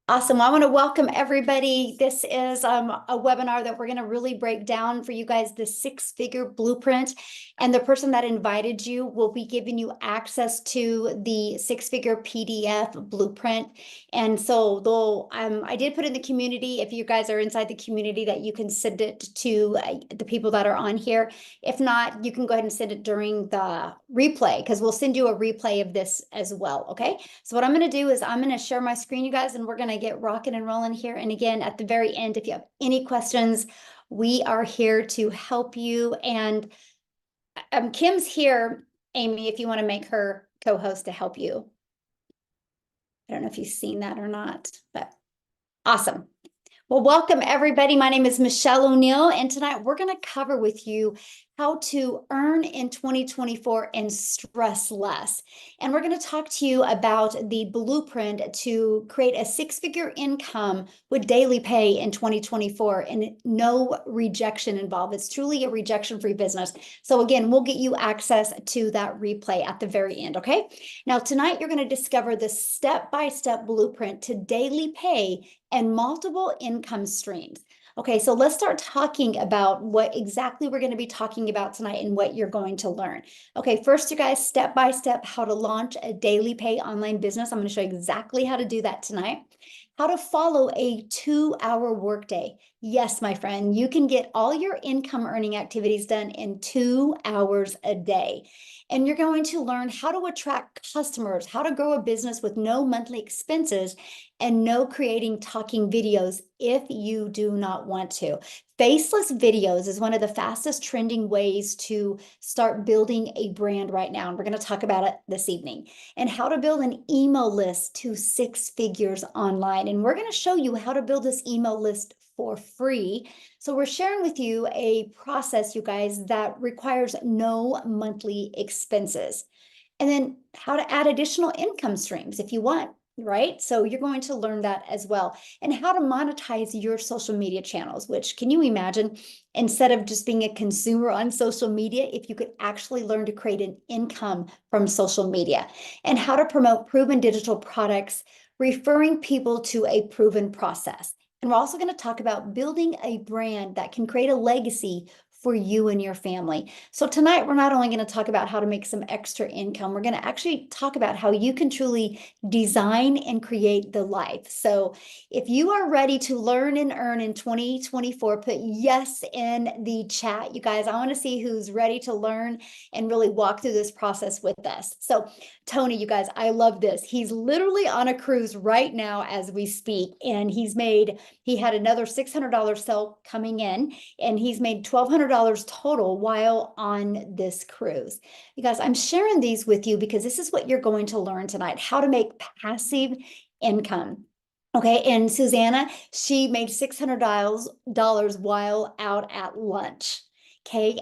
Awesome. Well, I want to welcome everybody. This is a webinar that we're going to really break down for you guys the six-figure blueprint. And the person that invited you will be giving you access to the six-figure PDF blueprint. And so though I did put in the community, if you guys are inside the community, that you can send it to the people that are on here. If not, you can go ahead and send it during the replay because we'll send you a replay of this as well. Okay. So what I'm going to do is I'm going to share my screen, you guys, and we're going to get rocking and rolling here. And again, at the very end, if you have any questions, we are here to help you. And Kim's here, Amy, if you want to make her co-host to help you. I don't know if you've seen that or not, but awesome. Well, welcome everybody. My name is Michelle O'Neill, and tonight we're going to cover with you how to earn in 2024 and stress less. And we're going to talk to you about the blueprint to create a six-figure income with daily pay in 2024 and no rejection involved. It's truly a rejection-free business. So again, we'll get you access to that replay at the very end, okay? Now, tonight you're going to discover the step-by-step blueprint to daily pay and multiple income streams. Okay, so let's start talking about what exactly we're going to be talking about tonight and what you're going to learn. Okay, first, you guys, step by step, how to launch a daily pay online business. I'm going to show you exactly how to do that tonight. How to follow a 2-hour workday. Yes, my friend, you can get all your income earning activities done in 2 hours a day. And you're going to learn how to attract customers, how to grow a business with no monthly expenses, and no creating talking videos if you do not want to. Faceless videos is one of the fastest trending ways to start building a brand right now. And we're going to talk about it this evening. And how to build an email list to 6 figures online. And we're going to show you how to build this email list for free. So we're sharing with you a process, you guys, that requires no monthly expenses. And then how to add additional income streams if you want, right? So you're going to learn that as well. And how to monetize your social media channels, which, can you imagine, instead of just being a consumer on social media, if you could actually learn to create an income from social media. And how to promote proven digital products, referring people to a proven process. And we're also going to talk about building a brand that can create a legacy for you and your family. So tonight, we're not only going to talk about how to make some extra income, we're going to actually talk about how you can truly design and create the life. So if you are ready to learn and earn in 2024, put yes in the chat. You guys, I want to see who's ready to learn and really walk through this process with us. So Tony, you guys, I love this. He's literally on a cruise right now as we speak, and he had another $600 sale coming in, and he's made $1,200 total while on this cruise. You guys, I'm sharing these with you because this is what you're going to learn tonight, how to make passive income. Okay, and Susanna, she made $600 while out at lunch. Okay,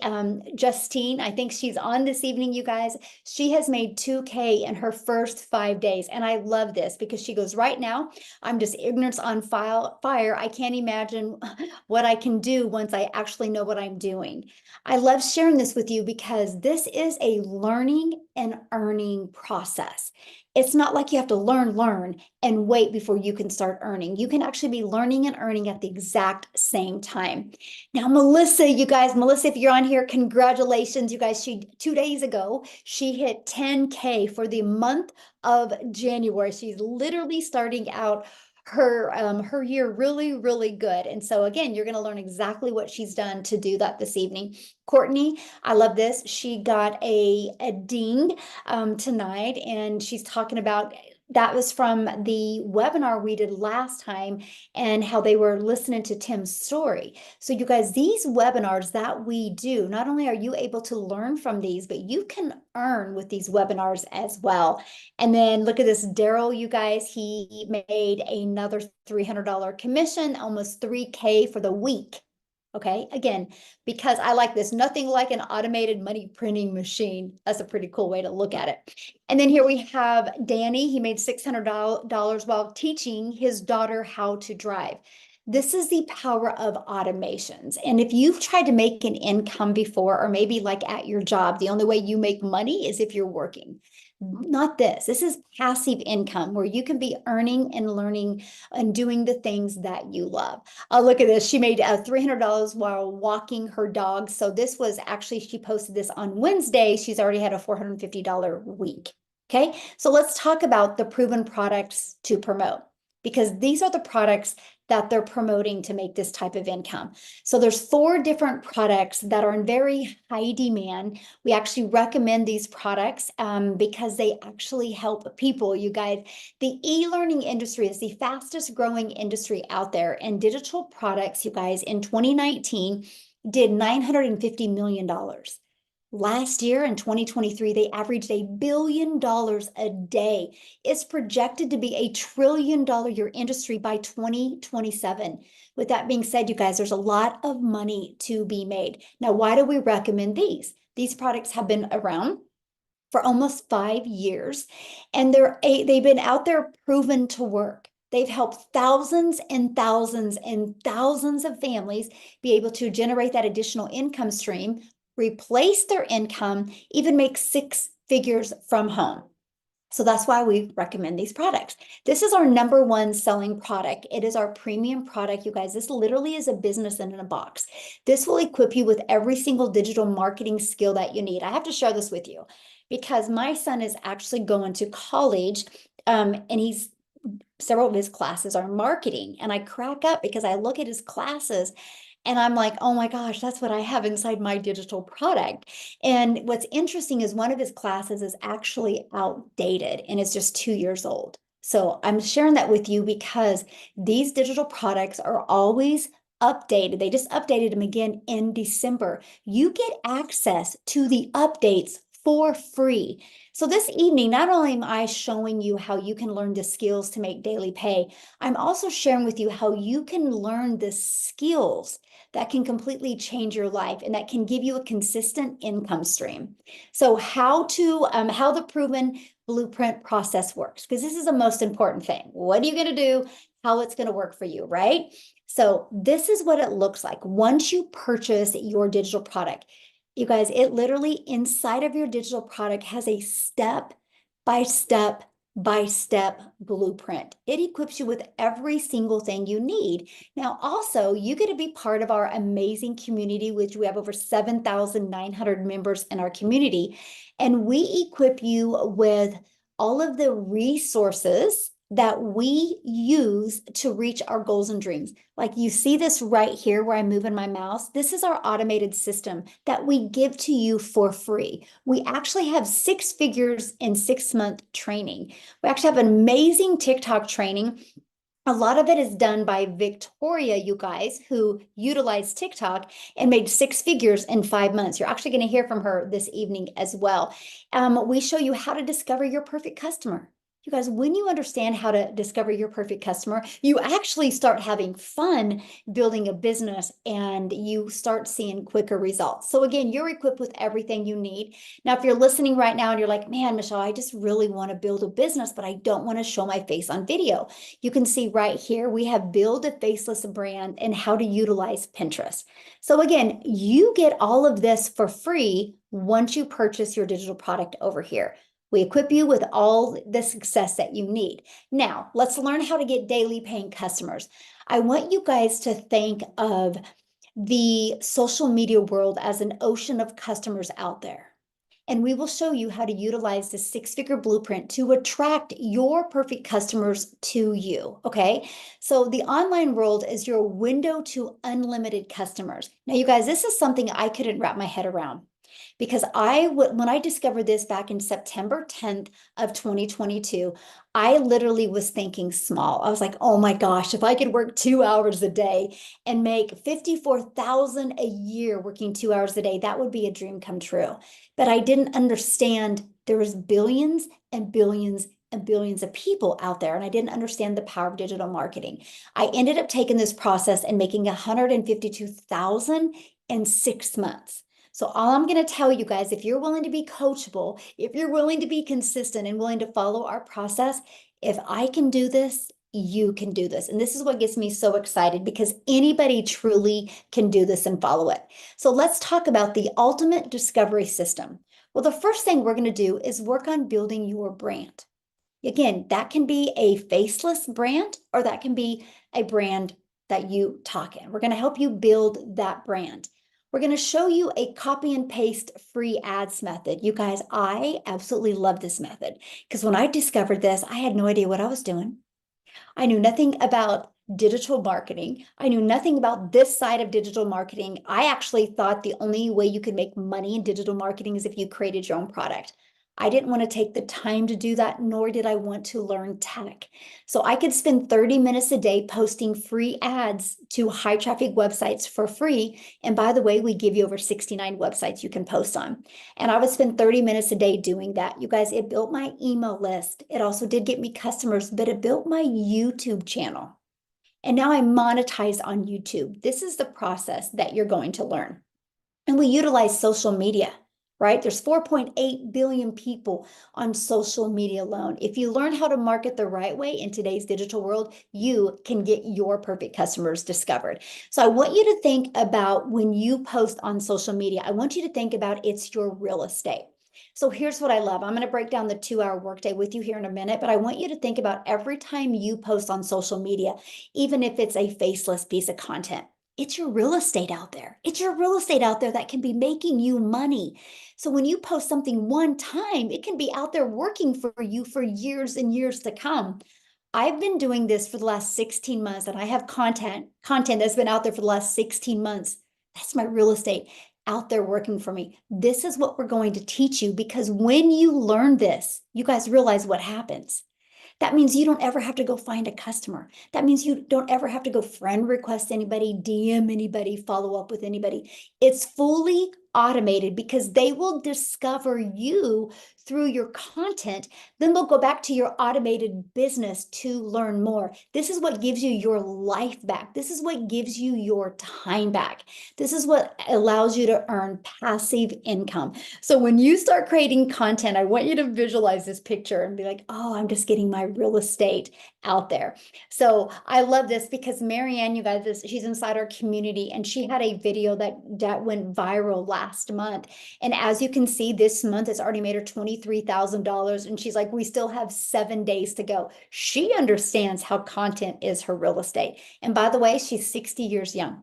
Justine, I think she's on this evening, you guys. She has made 2K in her first 5 days. And I love this because she goes, right now, I'm just ignorance on fire. I can't imagine what I can do once I actually know what I'm doing. I love sharing this with you because this is a learning and earning process. It's not like you have to learn, and wait before you can start earning. You can actually be learning and earning at the exact same time. Now, Melissa, you guys, Melissa, if you're on here, congratulations, you guys. 2 days ago, she hit 10K for the month of January. She's literally starting out her year really good. And so again, you're going to learn exactly what she's done to do that this evening. Courtney, I love this. She got a ding tonight, and she's talking about that was from the webinar we did last time and how they were listening to Tim's story. So you guys, these webinars that we do, not only are you able to learn from these, but you can earn with these webinars as well. And then look at this, Daryl, you guys, he made another $300 commission, almost 3K for the week. Okay, again, because I like this, nothing like an automated money printing machine. That's a pretty cool way to look at it. And then here we have Danny. He made $600 while teaching his daughter how to drive. This is the power of automations. And if you've tried to make an income before, or maybe like at your job, the only way you make money is if you're working. not this. This is passive income where you can be earning and learning and doing the things that you love. Look at this. She made $300 while walking her dog. So this was actually, she posted this on Wednesday. She's already had a $450 week. Okay. So let's talk about the proven products to promote, because these are the products that they're promoting to make this type of income. So there's 4 different products that are in very high demand. We actually recommend these products because they actually help people, you guys. The e-learning industry is the fastest growing industry out there, and digital products, you guys, in 2019 did $950 million. Last year in 2023, they averaged $1 billion a day. It's projected to be $1 trillion year industry by 2027. With that being said, you guys, there's a lot of money to be made. Now, why do we recommend these? These products have been around for almost 5 years, and they've been out there proven to work. They've helped thousands and thousands and thousands of families be able to generate that additional income stream, replace their income, even make 6 figures from home. So that's why we recommend these products. This is our #1 selling product. It is our premium product, you guys. This literally is a business in a box. This will equip you with every single digital marketing skill that you need. I have to share this with you because my son is actually going to college, and several of his classes are marketing. And I crack up because I look at his classes and I'm like, oh my gosh, that's what I have inside my digital product. And what's interesting is one of his classes is actually outdated and it's just 2 years old. So I'm sharing that with you because these digital products are always updated. They just updated them again in December. You get access to the updates for free. So this evening, not only am I showing you how you can learn the skills to make daily pay, I'm also sharing with you how you can learn the skills that can completely change your life and that can give you a consistent income stream. So how the proven blueprint process works, because this is the most important thing. What are you going to do? How it's going to work for you, right? So this is what it looks like once you purchase your digital product. You guys, it literally inside of your digital product has a step-by-step blueprint. It equips you with every single thing you need. Now, also, you get to be part of our amazing community, which we have over 7,900 members in our community. And we equip you with all of the resources that we use to reach our goals and dreams. Like you see this right here where I'm moving my mouse. This is our automated system that we give to you for free. We actually have 6 figures in 6-month training. We actually have an amazing TikTok training. A lot of it is done by Victoria, you guys, who utilized TikTok and made 6 figures in 5 months. You're actually going to hear from her this evening as well. We show you how to discover your perfect customer. You guys, when you understand how to discover your perfect customer, you actually start having fun building a business and you start seeing quicker results. So again, you're equipped with everything you need. Now, if you're listening right now and you're like, man, Michelle, I just really want to build a business, but I don't want to show my face on video. You can see right here, we have Build a Faceless Brand and how to utilize Pinterest. So again, you get all of this for free once you purchase your digital product over here. We equip you with all the success that you need. Now, let's learn how to get daily paying customers. I want you guys to think of the social media world as an ocean of customers out there. And we will show you how to utilize the 6-figure blueprint to attract your perfect customers to you, okay? So the online world is your window to unlimited customers. Now, you guys, this is something I couldn't wrap my head around. Because when I discovered this back in September 10th of 2022, I literally was thinking small. I was like, oh my gosh, if I could work 2 hours a day and make $54,000 a year working 2 hours a day, that would be a dream come true. But I didn't understand there was billions and billions and billions of people out there, and I didn't understand the power of digital marketing. I ended up taking this process and making $152,000 in 6 months. So all I'm going to tell you guys, if you're willing to be coachable, if you're willing to be consistent and willing to follow our process, if I can do this, you can do this. And this is what gets me so excited because anybody truly can do this and follow it. So let's talk about the ultimate discovery system. Well, the first thing we're going to do is work on building your brand. Again, that can be a faceless brand, or that can be a brand that you talk in. We're going to help you build that brand. We're going to show you a copy and paste free ads method. You guys, I absolutely love this method because when I discovered this, I had no idea what I was doing. I knew nothing about digital marketing. I knew nothing about this side of digital marketing. I actually thought the only way you could make money in digital marketing is if you created your own product. I didn't want to take the time to do that, nor did I want to learn tech. So I could spend 30 minutes a day posting free ads to high traffic websites for free. And by the way, we give you over 69 websites you can post on. And I would spend 30 minutes a day doing that. You guys, it built my email list. It also did get me customers, but it built my YouTube channel. And now I monetize on YouTube. This is the process that you're going to learn. And we utilize social media, right? There's 4.8 billion people on social media alone. If you learn how to market the right way in today's digital world, you can get your perfect customers discovered. So I want you to think about when you post on social media, I want you to think about it's your real estate. So here's what I love. I'm going to break down the 2-hour workday with you here in a minute, but I want you to think about every time you post on social media, even if it's a faceless piece of content. It's your real estate out there. It's your real estate out there that can be making you money. So when you post something one time, it can be out there working for you for years and years to come. I've been doing this for the last 16 months, and I have content that's been out there for the last 16 months. That's my real estate out there working for me. This is what we're going to teach you, because when you learn this, you guys realize what happens. That means you don't ever have to go find a customer. That means you don't ever have to go friend request anybody, DM anybody, follow up with anybody. It's fully automated because they will discover you through your content. Then they'll go back to your automated business to learn more. This is what gives you your life back. This is what gives you your time back. This is what allows you to earn passive income. So when you start creating content, I want you to visualize this picture and be like, oh, I'm just getting my real estate out there. So I love this because Marianne, you guys, she's inside our community, and she had a video that went viral last month. And as you can see, this month it's already made her $23,000. And she's like, we still have 7 days to go. She understands how content is her real estate. And by the way, she's 60 years young.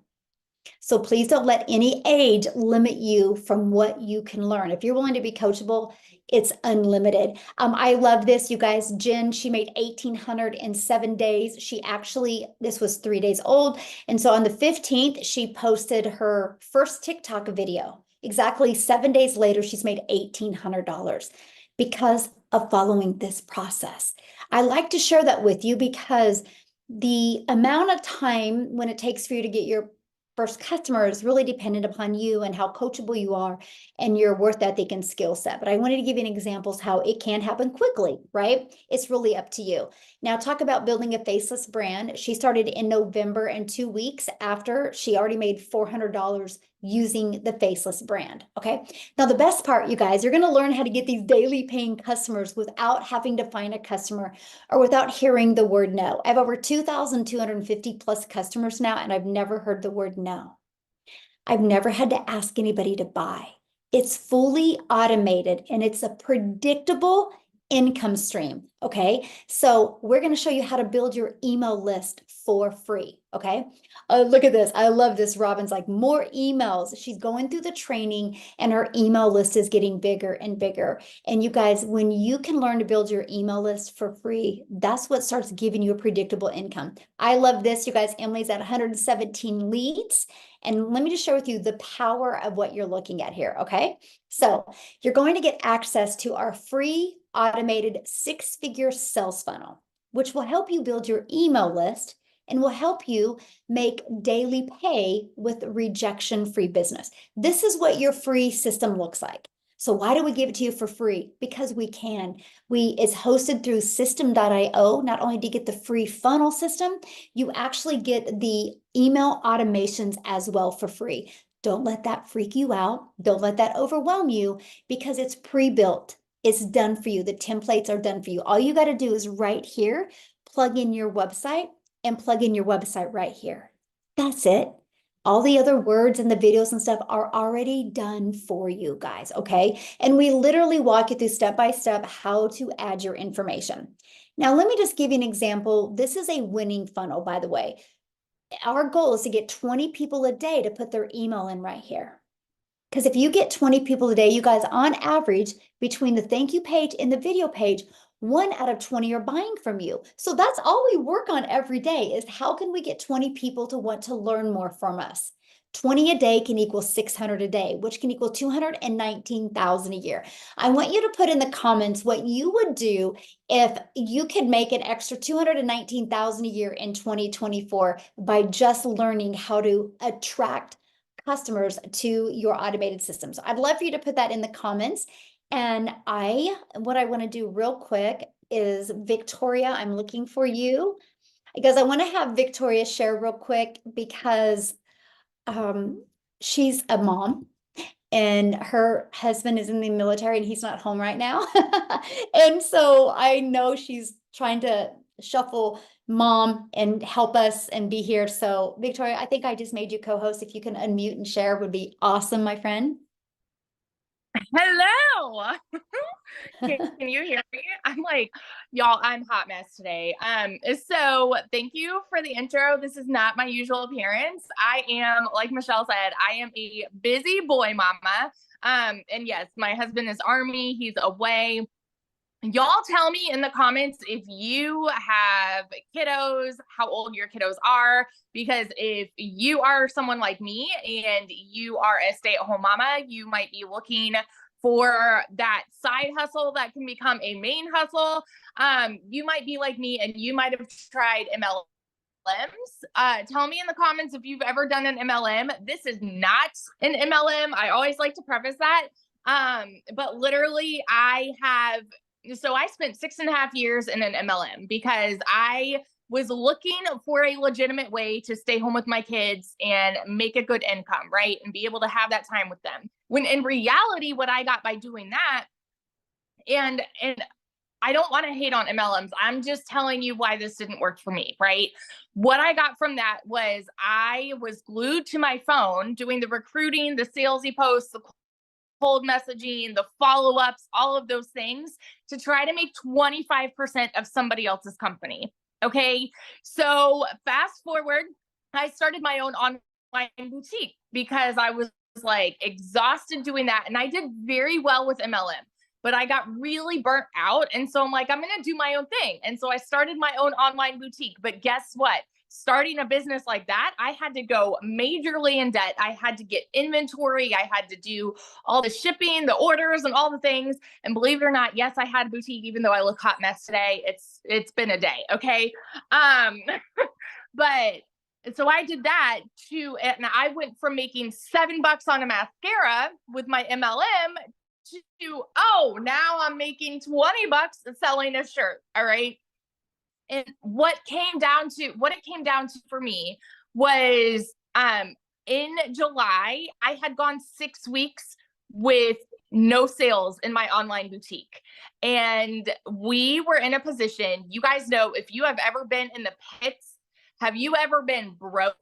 So please don't let any age limit you from what you can learn. If you're willing to be coachable, it's unlimited. I love this, you guys. Jen, she made 1,800 in 7 days. This was 3 days old. And so on the 15th, she posted her first TikTok video. Exactly 7 days later, she's made $1,800 because of following this process. I like to share that with you because the amount of time when it takes for you to get your first customer is really dependent upon you and how coachable you are and your worth ethic and skill set. But I wanted to give you examples how it can happen quickly, right? It's really up to you. Now, talk about building a faceless brand. She started in November, and 2 weeks after, she already made $400 using the faceless brand. Okay. Now, the best part, you guys, you're going to learn how to get these daily paying customers without having to find a customer or without hearing the word no. I have over 2,250 plus customers now, and I've never heard the word no. I've never had to ask anybody to buy. It's fully automated and it's a predictable income stream. Okay. So we're going to show you how to build your email list for free. Okay. Look at this. I love this. Robin's like, more emails. She's going through the training and her email list is getting bigger and bigger. And you guys, when you can learn to build your email list for free, that's what starts giving you a predictable income. I love this. You guys, Emily's at 117 leads. And let me just share with you the power of what you're looking at here. Okay. So you're going to get access to our free automated 6-figure sales funnel, which will help you build your email list and will help you make daily pay with rejection-free business. This is what your free system looks like. So why do we give it to you for free? Because we can. It's hosted through System.io. Not only do you get the free funnel system, you actually get the email automations as well for free. Don't let that freak you out. Don't let that overwhelm you, because it's pre-built. It's done for you. The templates are done for you. All you got to do is right here, plug in your website and plug in your website right here. That's it. All the other words and the videos and stuff are already done for you guys, okay? And we literally walk you through step by step how to add your information. Now, let me just give you an example. This is a winning funnel, by the way. Our goal is to get 20 people a day to put their email in right here. Because if you get 20 people a day, you guys, on average, between the thank you page and the video page, 1 out of 20 are buying from you. So that's all we work on every day, is how can we get 20 people to want to learn more from us? 20 a day can equal 600 a day, which can equal 219,000 a year. I want you to put in the comments what you would do if you could make an extra 219,000 a year in 2024 by just learning how to attract customers to your automated system. So I'd love for you to put that in the comments. And what I want to do real quick is, Victoria, I'm looking for you because I want to have Victoria share real quick, because she's a mom and her husband is in the military and he's not home right now. And so I know she's trying to shuffle mom and help us and be here. So Victoria, I think I just made you co-host. If you can unmute and share, would be awesome, my friend. Hello. Can you hear me? I'm like, y'all, I'm hot mess today. So thank you for the intro. This is not my usual appearance. I am, like Michelle said, I am a busy boy mama. And yes, my husband is Army. He's away. Y'all tell me in the comments if you have kiddos, how old your kiddos are, because if you are someone like me and you are a stay-at-home mama, you might be looking for that side hustle that can become a main hustle. You might be like me and you might have tried MLMs. Tell me in the comments if you've ever done an MLM. This is not an MLM. I always like to preface that. But literally so I spent 6.5 years in an MLM because I was looking for a legitimate way to stay home with my kids and make a good income, right? And be able to have that time with them. When in reality, what I got by doing that, and I don't want to hate on MLMs. I'm just telling you why this didn't work for me, right? What I got from that was I was glued to my phone doing the recruiting, the salesy posts, the cold messaging, the follow-ups, all of those things to try to make 25% of somebody else's company. Okay. So fast forward, I started my own online boutique because I was like exhausted doing that. And I did very well with MLM, but I got really burnt out. And so I'm like, I'm going to do my own thing. And so I started my own online boutique. But guess what? Starting a business like that, I had to go majorly in debt. I had to get inventory. I had to do all the shipping, the orders, and all the things. And believe it or not, yes, I had a boutique, even though I look hot mess today. It's been a day. Okay. But so I did that too. And I went from making $7 on a mascara with my MLM to, oh, now I'm making $20 selling a shirt. All right. And what it came down to for me was in July, I had gone 6 weeks with no sales in my online boutique. And we were in a position, you guys know, if you have ever been in the pits, have you ever been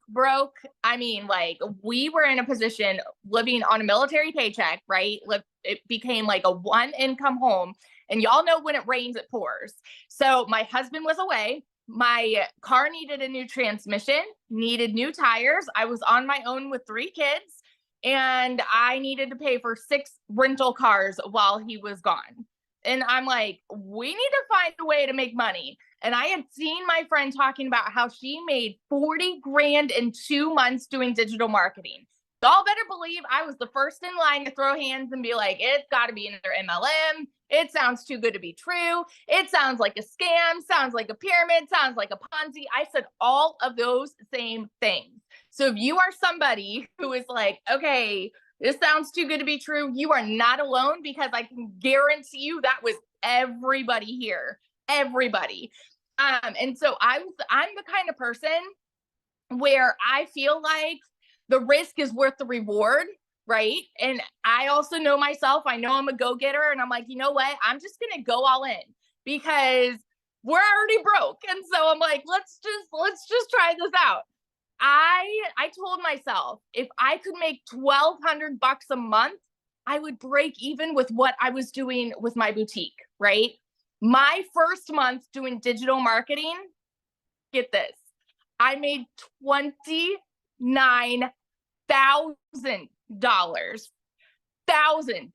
broke? I mean, like, we were in a position living on a military paycheck, right? It became like a one income home. And y'all know when it rains, it pours. So my husband was away. My car needed a new transmission, needed new tires. I was on my own with 3 kids, and I needed to pay for 6 rental cars while he was gone. And I'm like, we need to find a way to make money. And I had seen my friend talking about how she made 40 grand in 2 months doing digital marketing. Y'all better believe I was the first in line to throw hands and be like, it's got to be another MLM. It sounds too good to be true. It sounds like a scam, sounds like a pyramid, sounds like a Ponzi. I said all of those same things. So if you are somebody who is like, okay, this sounds too good to be true, you are not alone, because I can guarantee you that was everybody here. Everybody. And so I'm the kind of person where I feel like the risk is worth the reward, right? And I also know myself. I know I'm a go-getter, and I'm like, you know what? I'm just gonna go all in because we're already broke. And so I'm like, let's just try this out. I told myself if I could make $1,200 a month, I would break even with what I was doing with my boutique, right? My first month doing digital marketing, get this, I made $29,000.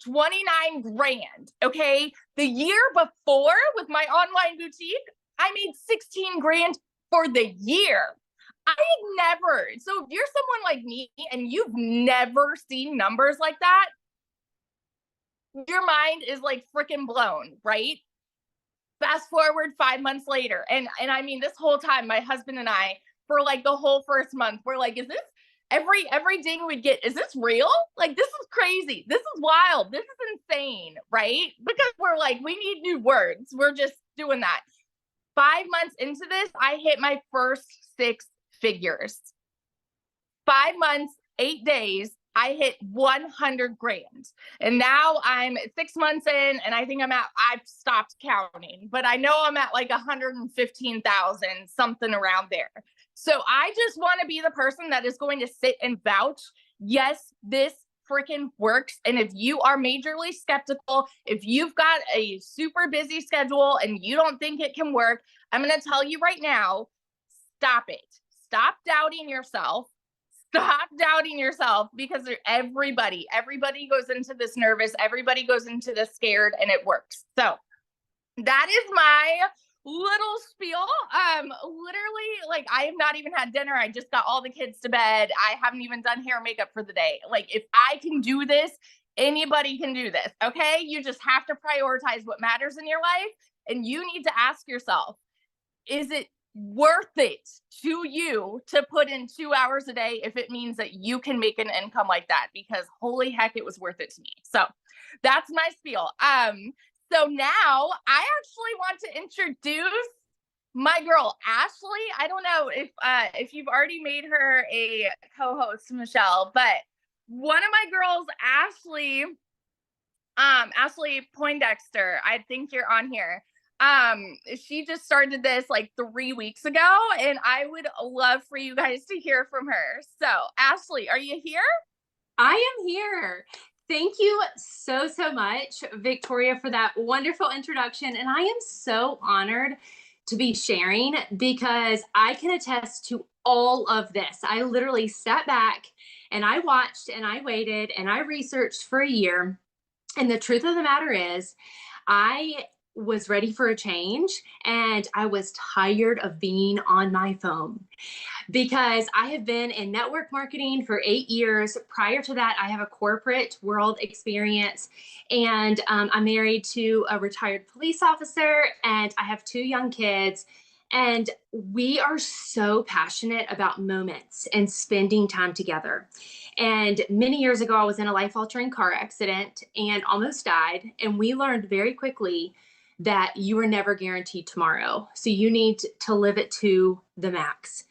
29 grand. Okay. The year before with my online boutique, I made 16 grand for the year. I had never. So if you're someone like me and you've never seen numbers like that, your mind is like freaking blown, right? Fast forward 5 months later. And I mean, this whole time, my husband and I, for like the whole first month, we're like, is this every ding we get, is this real? Like, this is crazy. This is wild. This is insane, right? Because we're like, we need new words. We're just doing that. 5 months into this, I hit my first 6 figures. 5 months, 8 days, I hit 100 grand. And now I'm 6 months in, and I think I've stopped counting, but I know I'm at like 115,000, something around there. So I just want to be the person that is going to sit and vouch, yes, this freaking works. And if you are majorly skeptical, if you've got a super busy schedule and you don't think it can work, I'm going to tell you right now, stop it. Stop doubting yourself. Stop doubting yourself, because everybody goes into this nervous, everybody goes into this scared, and it works. So that is my little spiel. Literally, like, I have not even had dinner. I just got all the kids to bed. I haven't even done hair and makeup for the day. Like, if I can do this, anybody can do this. Okay. You just have to prioritize what matters in your life. And you need to ask yourself, is it worth it to you to put in 2 hours a day if it means that you can make an income like that? Because holy heck, it was worth it to me. So that's my spiel. So now I actually want to introduce my girl, Ashley. I don't know if you've already made her a co-host, Michelle, but one of my girls, Ashley Poindexter, I think you're on here. She just started this like 3 weeks ago, and I would love for you guys to hear from her. So Ashley, are you here? I am here. Thank you so much, Victoria, for that wonderful introduction. And I am so honored to be sharing, because I can attest to all of this. I literally sat back and I watched and I waited and I researched for a year. And the truth of the matter is, I was ready for a change, and I was tired of being on my phone, because I have been in network marketing for 8 years. Prior to that, I have a corporate world experience, and I'm married to a retired police officer, and I have 2 young kids. And we are so passionate about moments and spending time together. And many years ago, I was in a life-altering car accident and almost died. And we learned very quickly that you are never guaranteed tomorrow. So you need to live it to the max.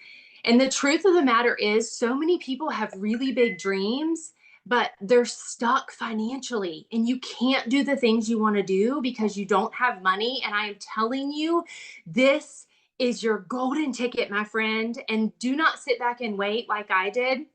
And the truth of the matter is, so many people have really big dreams, but they're stuck financially, and you can't do the things you want to do because you don't have money. And I am telling you, this is your golden ticket, my friend. And do not sit back and wait like I did.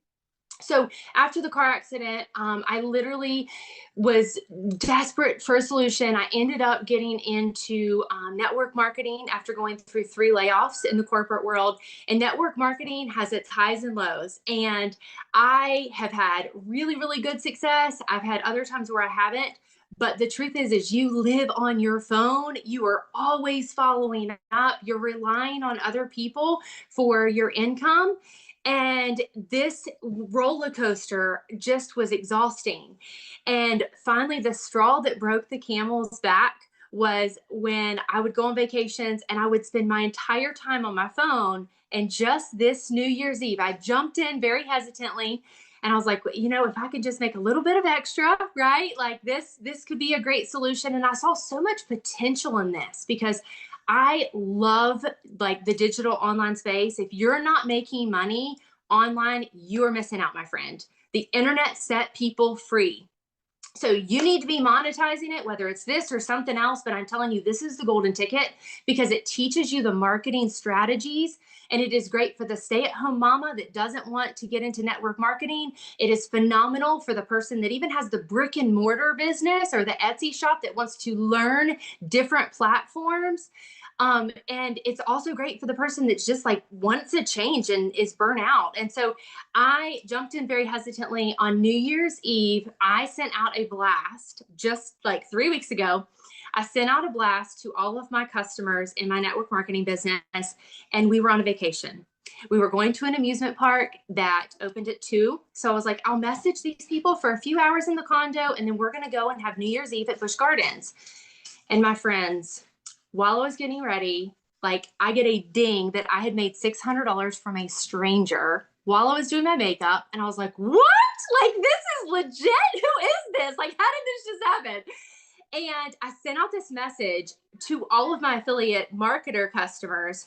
So after the car accident, I literally was desperate for a solution. I ended up getting into network marketing after going through 3 layoffs in the corporate world. And network marketing has its highs and lows. And I have had really, really good success. I've had other times where I haven't. But the truth is you live on your phone. You are always following up. You're relying on other people for your income. And this roller coaster just was exhausting. And finally, the straw that broke the camel's back was when I would go on vacations and I would spend my entire time on my phone. And just this New Year's Eve, I jumped in very hesitantly. And I was like, if I could just make a little bit of extra, right? Like this could be a great solution. And I saw so much potential in this, because I love like the digital online space. If you're not making money online, you are missing out, my friend. The internet set people free. So you need to be monetizing it, whether it's this or something else. But I'm telling you, this is the golden ticket because it teaches you the marketing strategies. And it is great for the stay-at-home mama that doesn't want to get into network marketing. It is phenomenal for the person that even has the brick and mortar business or the Etsy shop that wants to learn different platforms. And it's also great for the person that's just like wants a change and is burnt out. And so I jumped in very hesitantly on New Year's Eve. I sent out a blast just like 3 weeks ago. I sent out a blast to all of my customers in my network marketing business, and we were on a vacation. We were going to an amusement park that opened at 2. So I was like, I'll message these people for a few hours in the condo, and then we're going to go and have New Year's Eve at Busch Gardens. And my friends, while I was getting ready, like I get a ding that I had made $600 from a stranger while I was doing my makeup. And I was like, what? Like, this is legit. Who is this? Like, how did this just happen? And I sent out this message to all of my affiliate marketer customers.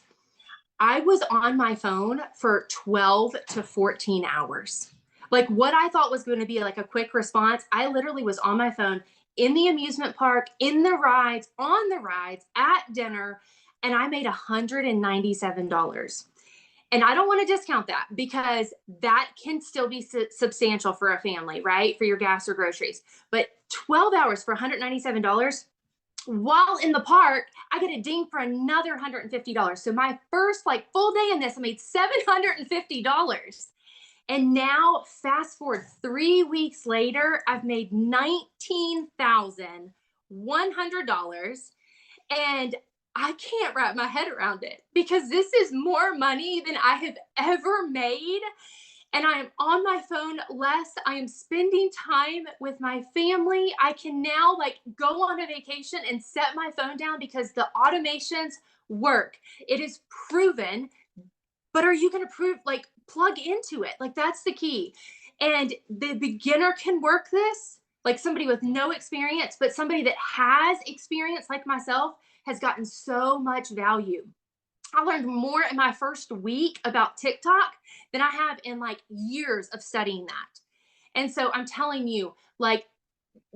I was on my phone for 12 to 14 hours. Like what I thought was going to be like a quick response, I literally was on my phone in the amusement park, in the rides, on the rides, at dinner, and I made $197. And I don't want to discount that because that can still be substantial for a family, right? For your gas or groceries. But 12 hours for $197, while in the park, I get a ding for another $150. So my first like full day in this, I made $750. And now fast forward 3 weeks later, I've made $19,100. And I can't wrap my head around it because this is more money than I have ever made. And I am on my phone less. I am spending time with my family. I can now like go on a vacation and set my phone down because the automations work. It is proven. But are you going to plug into it? Like that's the key. And the beginner can work this, like somebody with no experience, but somebody that has experience like myself has gotten so much value. I learned more in my first week about TikTok than I have in like years of studying that. And so I'm telling you, like,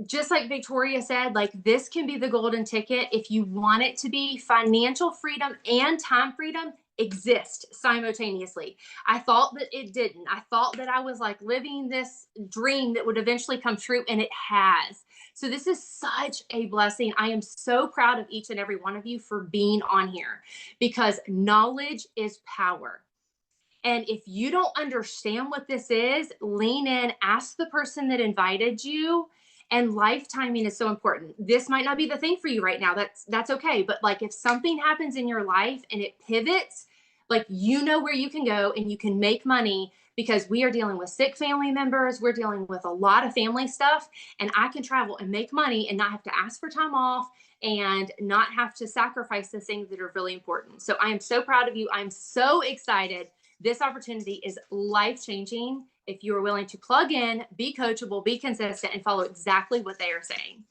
just like Victoria said, like this can be the golden ticket if you want it to be. Financial freedom and time freedom exist simultaneously. I thought that it didn't. I thought that I was like living this dream that would eventually come true, and it has. So this is such a blessing. I am so proud of each and every one of you for being on here because knowledge is power. And if you don't understand what this is, lean in, ask the person that invited you. And life timing is so important. This might not be the thing for you right now. That's okay. But like if something happens in your life and it pivots, like you know where you can go and you can make money because we are dealing with sick family members. We're dealing with a lot of family stuff, and I can travel and make money and not have to ask for time off and not have to sacrifice the things that are really important. So I am so proud of you. I'm so excited. This opportunity is life-changing if you are willing to plug in, be coachable, be consistent, and follow exactly what they are saying.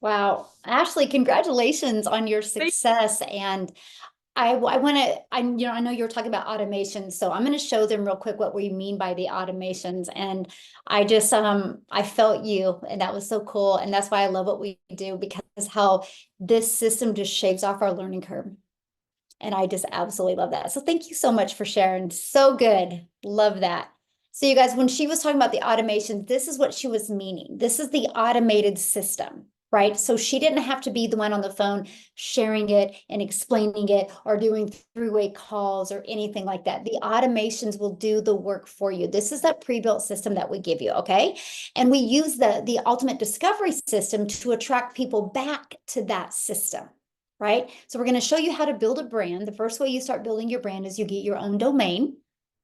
Wow. Ashley, congratulations on your success. And I want to, I know you were talking about automation, so I'm going to show them real quick what we mean by the automations. And I just, I felt you, and that was so cool. And that's why I love what we do, because how this system just shaves off our learning curve. And I just absolutely love that. So thank you so much for sharing. So good. Love that. So you guys, when she was talking about the automation, this is what she was meaning. This is the automated system, right? So she didn't have to be the one on the phone sharing it and explaining it or doing three-way calls or anything like that. The automations will do the work for you. This is that pre-built system that we give you, okay? And we use the ultimate discovery system to attract people back to that system. Right? So we're going to show you how to build a brand. The first way you start building your brand is you get your own domain,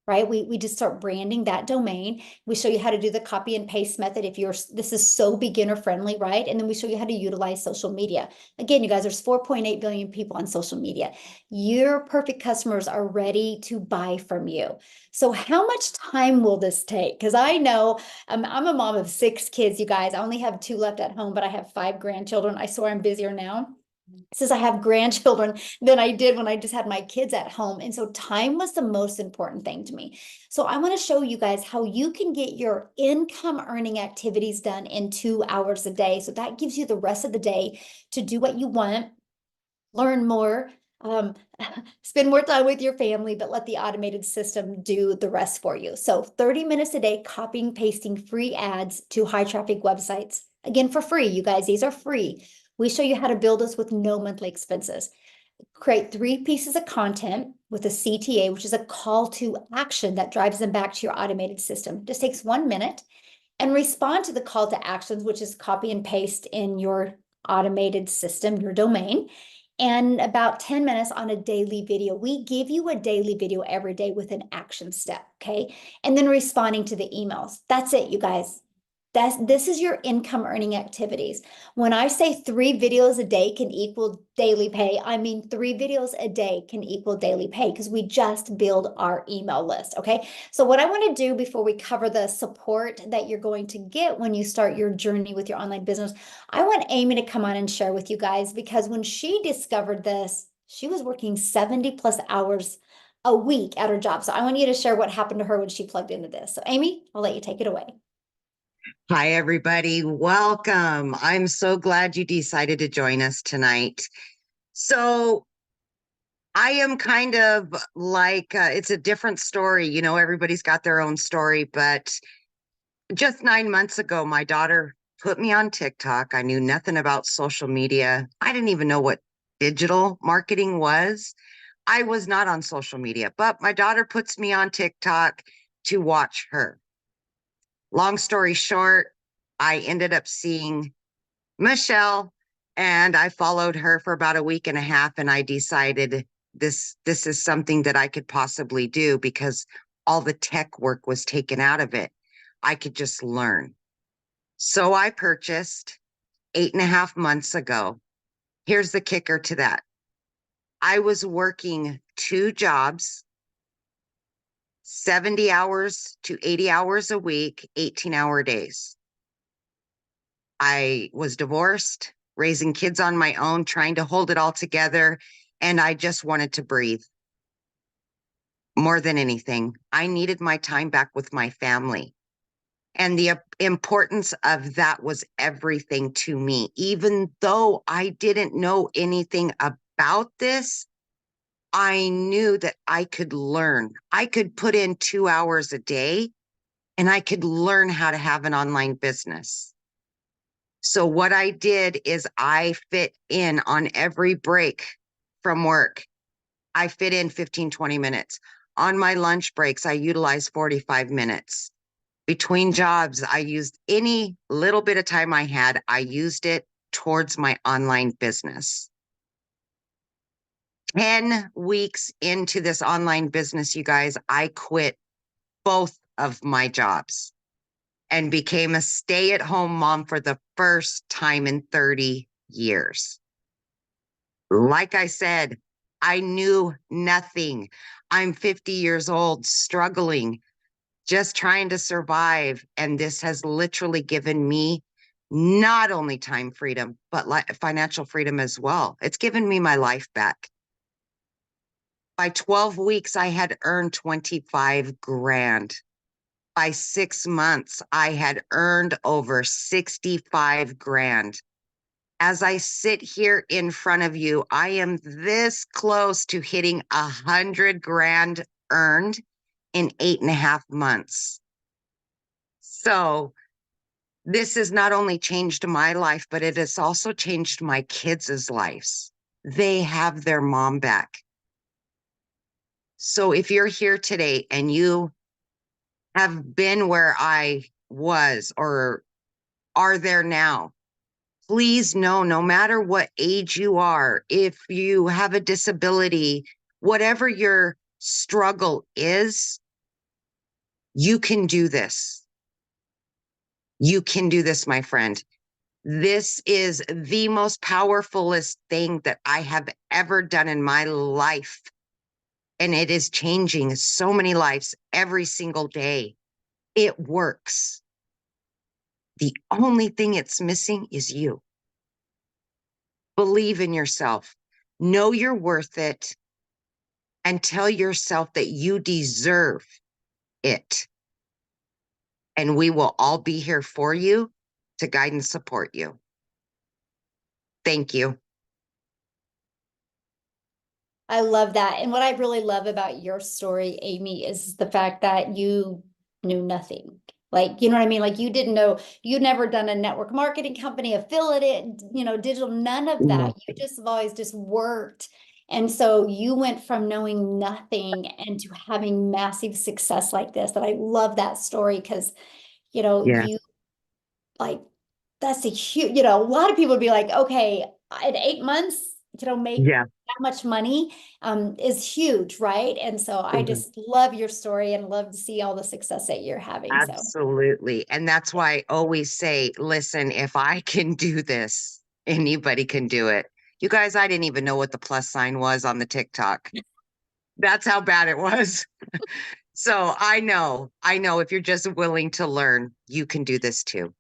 right? We just start branding that domain. We show you how to do the copy and paste method this is so beginner friendly, right? And then we show you how to utilize social media. Again, you guys, there's 4.8 billion people on social media. Your perfect customers are ready to buy from you. So how much time will this take? Because I know I'm a mom of 6 kids, you guys. I only have 2 left at home, but I have 5 grandchildren. I swear I'm busier now. since I have grandchildren than I did when I just had my kids at home. And so time was the most important thing to me. So I want to show you guys how you can get your income earning activities done in 2 hours a day. So that gives you the rest of the day to do what you want, learn more, um, spend more time with your family, but let the automated system do the rest for you. So 30 minutes a day, copying, pasting free ads to high traffic websites. Again, for free, you guys, these are free. We show you how to build this with no monthly expenses. Create 3 pieces of content with a CTA, which is a call to action that drives them back to your automated system. Just takes 1 minute, and respond to the call to actions, which is copy and paste in your automated system, your domain, and about 10 minutes on a daily video. We give you a daily video every day with an action step, okay? And then responding to the emails. That's it, you guys. This is your income earning activities. When I say 3 videos a day can equal daily pay, I mean 3 videos a day can equal daily pay because we just build our email list, okay? So what I want to do before we cover the support that you're going to get when you start your journey with your online business, I want Amy to come on and share with you guys, because when she discovered this, she was working 70 plus hours a week at her job. So I want you to share what happened to her when she plugged into this. So Amy, I'll let you take it away. Hi, everybody. Welcome. I'm so glad you decided to join us tonight. So I am kind of like, it's a different story. You know, everybody's got their own story, but just 9 months ago, my daughter put me on TikTok. I knew nothing about social media. I didn't even know what digital marketing was. I was not on social media, but my daughter puts me on TikTok to watch her. Long story short, I ended up seeing Michelle, and I followed her for about a week and a half, and I decided this is something that I could possibly do because all the tech work was taken out of it. I could just learn. So I purchased 8.5 months ago. Here's the kicker to that. I was working 2 jobs, 70 hours to 80 hours a week, 18-hour days. I was divorced, raising kids on my own, trying to hold it all together, and I just wanted to breathe. More than anything, I needed my time back with my family. And the importance of that was everything to me. Even though I didn't know anything about this, I knew that I could learn. I could put in 2 hours a day and I could learn how to have an online business. So what I did is I fit in on every break from work. I fit in 15, 20 minutes. On my lunch breaks, I utilized 45 minutes. Between jobs, I used any little bit of time I had, I used it towards my online business. 10 weeks into this online business, you guys, I quit both of my jobs and became a stay-at-home mom for the first time in 30 years. Like I said, I knew nothing. I'm 50 years old, struggling, just trying to survive. And this has literally given me not only time freedom, but financial freedom as well. It's given me my life back. By 12 weeks, I had earned 25 grand. By 6 months, I had earned over 65 grand. As I sit here in front of you, I am this close to hitting 100 grand earned in 8.5 months. So this has not only changed my life, but it has also changed my kids' lives. They have their mom back. So if you're here today and you have been where I was or are there now, please know, no matter what age you are, if you have a disability, whatever your struggle is, you can do this. You can do this, my friend. This is the most powerfulest thing that I have ever done in my life. And it is changing so many lives every single day. It works. The only thing it's missing is you. Believe in yourself. Know you're worth it and tell yourself that you deserve it. And we will all be here for you to guide and support you. Thank you. I love that. And what I really love about your story, Amy, is the fact that you knew nothing. Like, you know what I mean? Like you didn't know, you'd never done a network marketing company, affiliate, digital, none of that. You just have always just worked. And so you went from knowing nothing and to having massive success like this. And I love that story because, Yeah. you like, that's a huge, a lot of people would be like, okay, in 8 months, make Yeah. that much money is huge, right? And so I just love your story and love to see all the success that you're having. So Absolutely. And that's why I always say, listen, if I can do this, anybody can do it. You guys, I didn't even know what the plus sign was on the TikTok. That's how bad it was. So I know if you're just willing to learn, you can do this too.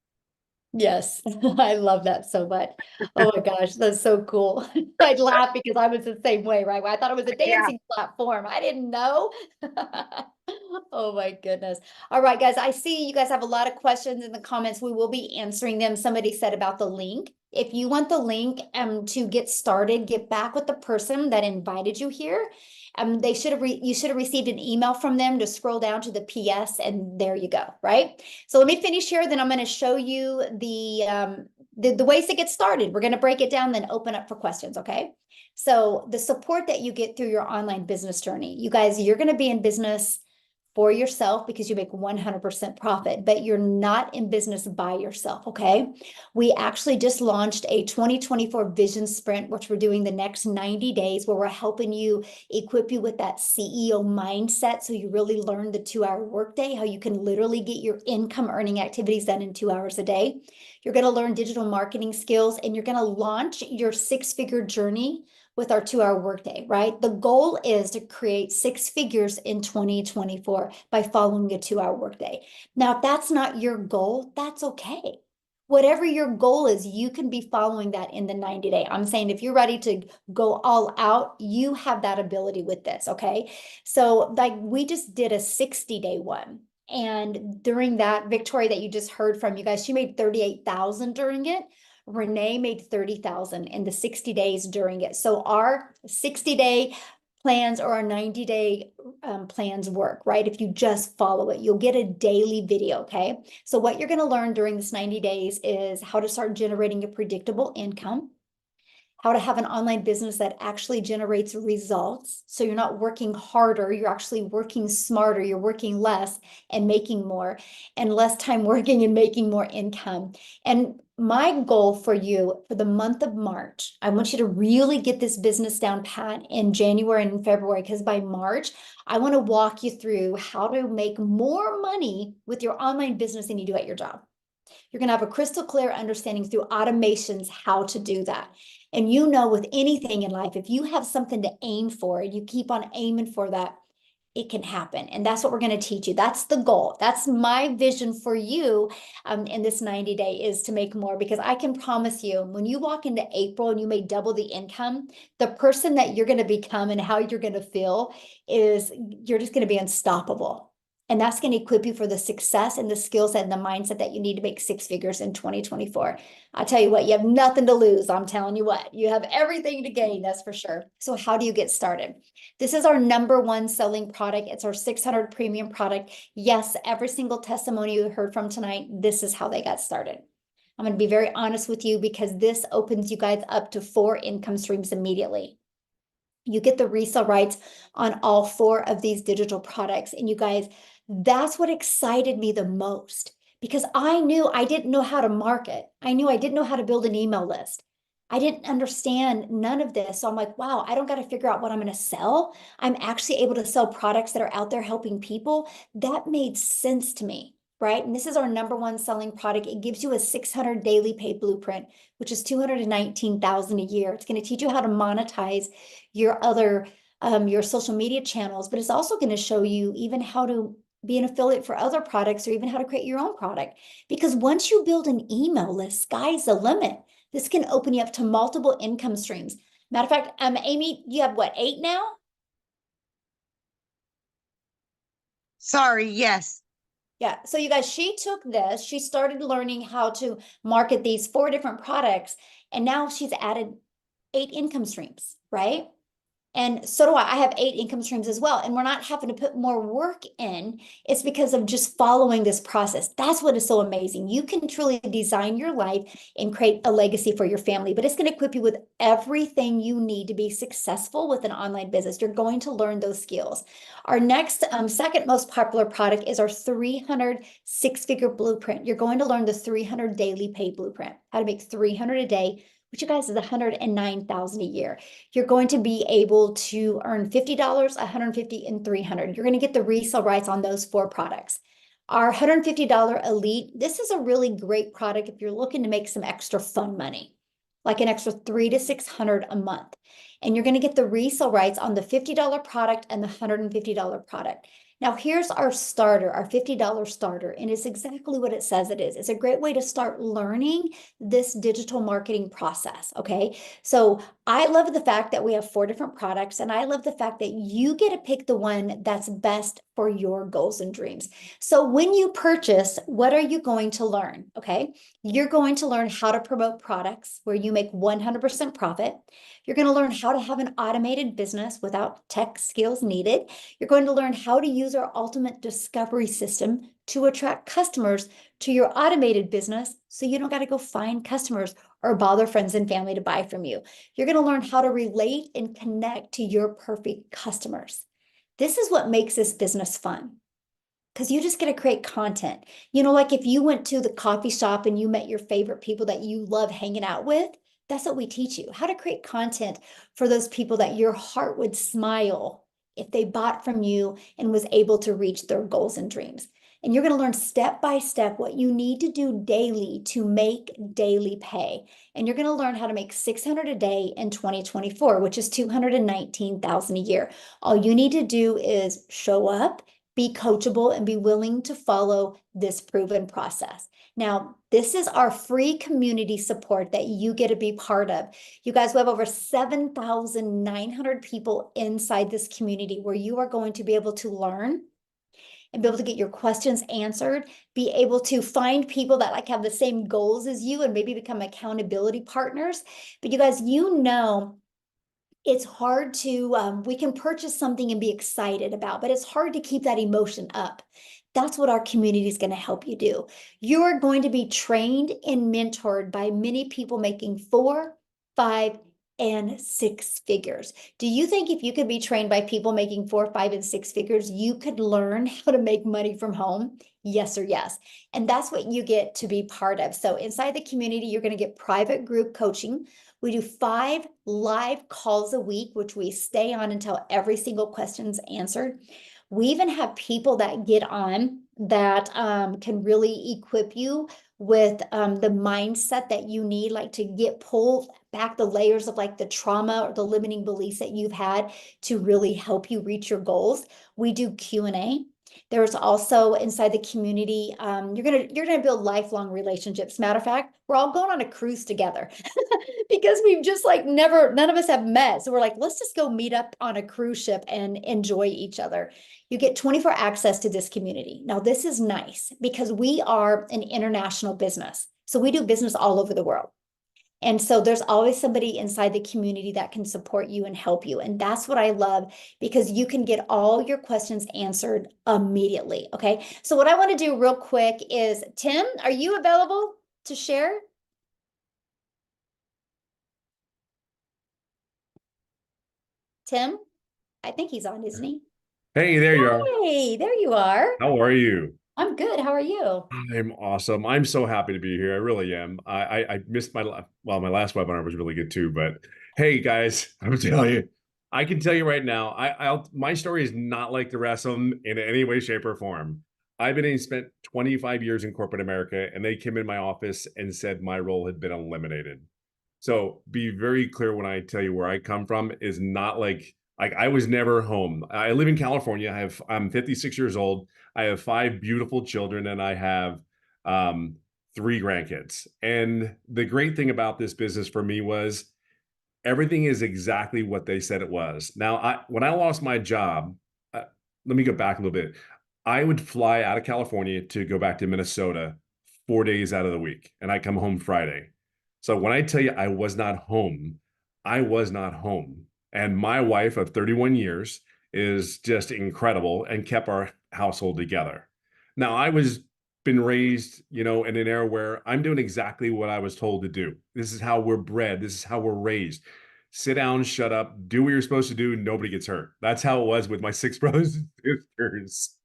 yes, I love that so much. Oh my gosh, that's so cool. I'd laugh because I was the same way, right? I thought it was a Yeah. dancing platform. I didn't know. Oh my goodness. All right, guys, I see you guys have a lot of questions in the comments. We will be answering them. Somebody said about the link. If you want the link to get started, get back with the person that invited you here. You should have received an email from them to scroll down to the PS and there you go, right? So let me finish here, then I'm going to show you the ways to get started. We're going to break it down, then open up for questions, okay? So the support that you get through your online business journey, you guys, you're going to be in business for yourself because you make 100% profit, but you're not in business by yourself, okay? We actually just launched a 2024 vision sprint, which we're doing the next 90 days, where we're helping you equip you with that CEO mindset so you really learn the 2-hour workday, how you can literally get your income earning activities done in 2 hours a day. You're going to learn digital marketing skills and you're going to launch your 6-figure journey with our 2-hour workday, right? The goal is to create 6 figures in 2024 by following a 2-hour workday. Now, if that's not your goal, that's okay. Whatever your goal is, you can be following that in the 90-day. I'm saying if you're ready to go all out, you have that ability with this, okay? So like we just did a 60-day one. And during that, Victoria that you just heard from, you guys, she made 38,000 during it. Renee made 30,000 in the 60 days during it. So our 60-day plans or our 90-day plans work, right? If you just follow it, you'll get a daily video, okay? So what you're going to learn during this 90 days is how to start generating a predictable income, how to have an online business that actually generates results. So you're not working harder, you're actually working smarter, you're working less and making more, and less time working and making more income. And my goal for you for the month of March, I want you to really get this business down pat in January and February, because by March, I want to walk you through how to make more money with your online business than you do at your job. You're going to have a crystal clear understanding through automations how to do that. And with anything in life, if you have something to aim for and you keep on aiming for that, it can happen. And that's what we're going to teach you. That's the goal. That's my vision for you in this 90-day is to make more, because I can promise you when you walk into April and you may double the income, the person that you're going to become and how you're going to feel is you're just going to be unstoppable. And that's going to equip you for the success and the skill set and the mindset that you need to make 6 figures in 2024. I'll tell you what, you have nothing to lose. I'm telling you what, you have everything to gain, that's for sure. So how do you get started? This is our #1 selling product. It's our 600 premium product. Yes, every single testimony you heard from tonight, this is how they got started. I'm going to be very honest with you because this opens you guys up to 4 income streams immediately. You get the resale rights on all 4 of these digital products. And you guys, that's what excited me the most, because I knew I didn't know how to market. I knew I didn't know how to build an email list. I didn't understand none of this. So I'm like, wow, I don't got to figure out what I'm going to sell. I'm actually able to sell products that are out there helping people. That made sense to me, right? And this is our #1 selling product. It gives you a 600 daily pay blueprint, which is 219,000 a year. It's going to teach you how to monetize your other, your social media channels, but it's also going to show you even how to be an affiliate for other products or even how to create your own product. Because once you build an email list, sky's the limit. This can open you up to multiple income streams. Matter of fact, Amy, you have what, 8 now? Sorry, yes. Yeah. So you guys, she took this, she started learning how to market these 4 different products, and now she's added 8 income streams, right? And so do I. I have 8 income streams as well. And we're not having to put more work in. It's because of just following this process. That's what is so amazing. You can truly design your life and create a legacy for your family, but it's going to equip you with everything you need to be successful with an online business. You're going to learn those skills. Our next, second most popular product is our 300 6-figure blueprint. You're going to learn the 300 daily pay blueprint, how to make 300 a day, which you guys is 109,000 a year. You're going to be able to earn $50, $150, and $300. You're going to get the resale rights on those 4 products. Our $150 Elite, this is a really great product if you're looking to make some extra fun money, like an extra $300 to $600 a month. And you're going to get the resale rights on the $50 product and the $150 product. Now, here's our starter, our $50 starter, and it's exactly what it says it is. It's a great way to start learning this digital marketing process, okay? So I love the fact that we have 4 different products, and I love the fact that you get to pick the one that's best for your goals and dreams. So when you purchase, what are you going to learn, okay? You're going to learn how to promote products where you make 100% profit. You're going to learn how to have an automated business without tech skills needed. You're going to learn how to use our ultimate discovery system to attract customers to your automated business so you don't got to go find customers or bother friends and family to buy from you. You're going to learn how to relate and connect to your perfect customers. This is what makes this business fun, because you just get to create content. You know, like if you went to the coffee shop and you met your favorite people that you love hanging out with, that's what we teach you, how to create content for those people that your heart would smile if they bought from you and was able to reach their goals and dreams. And you're going to learn step by step what you need to do daily to make daily pay. And you're going to learn how to make 600 a day in 2024, which is 219,000 a year. All you need to do is show up, be coachable, and be willing to follow this proven process. Now, this is our free community support that you get to be part of. You guys, we have over 7,900 people inside this community where you are going to be able to learn and be able to get your questions answered, be able to find people that like have the same goals as you and maybe become accountability partners. But you guys, you know, it's hard to, we can purchase something and be excited about, but it's hard to keep that emotion up. That's what our community is going to help you do. You're going to be trained and mentored by many people making 4, 5, and 6 figures. Do you think if you could be trained by people making 4, 5, and 6 figures, you could learn how to make money from home? Yes or yes. And that's what you get to be part of. So inside the community, you're going to get private group coaching. We do 5 live calls a week, which we stay on until every single question's answered. We even have people that get on that can really equip you with the mindset that you need, like to get pulled back the layers of like the trauma or the limiting beliefs that you've had to really help you reach your goals. We do Q&A. There's also inside the community, you're gonna build lifelong relationships. Matter of fact, we're all going on a cruise together because we've just like none of us have met. So we're like, let's just go meet up on a cruise ship and enjoy each other. You get 24 access to this community. Now, this is nice because we are an international business. So we do business all over the world. And so there's always somebody inside the community that can support you and help you. And that's what I love, because you can get all your questions answered immediately. Okay. So what I want to do real quick is, Tim, are you available to share? Tim, I think he's on, isn't he? Hey, there you are. Hey, there you are. How are you? I'm good. How are you? I'm awesome. I'm so happy to be here. I really am. I missed my last webinar was really good too. But hey, guys, I'm telling you, I can tell you right now, my story is not like the rest of them in any way, shape, or form. Spent 25 years in corporate America, and they came in my office and said my role had been eliminated. So be very clear when I tell you where I come from is not like I was never home. I live in California. I'm 56 years old. I have 5 beautiful children, and I have 3 grandkids. And the great thing about this business for me was everything is exactly what they said it was. Now, when I lost my job, let me go back a little bit. I would fly out of California to go back to Minnesota 4 days out of the week, and I come home Friday. So when I tell you I was not home, I was not home. And my wife of 31 years is just incredible and kept our household together. Now, I was been raised, in an era where I'm doing exactly what I was told to do. This is how we're bred. This is how we're raised. Sit down, shut up, do what you're supposed to do. Nobody gets hurt. That's how it was with my 6 brothers and sisters.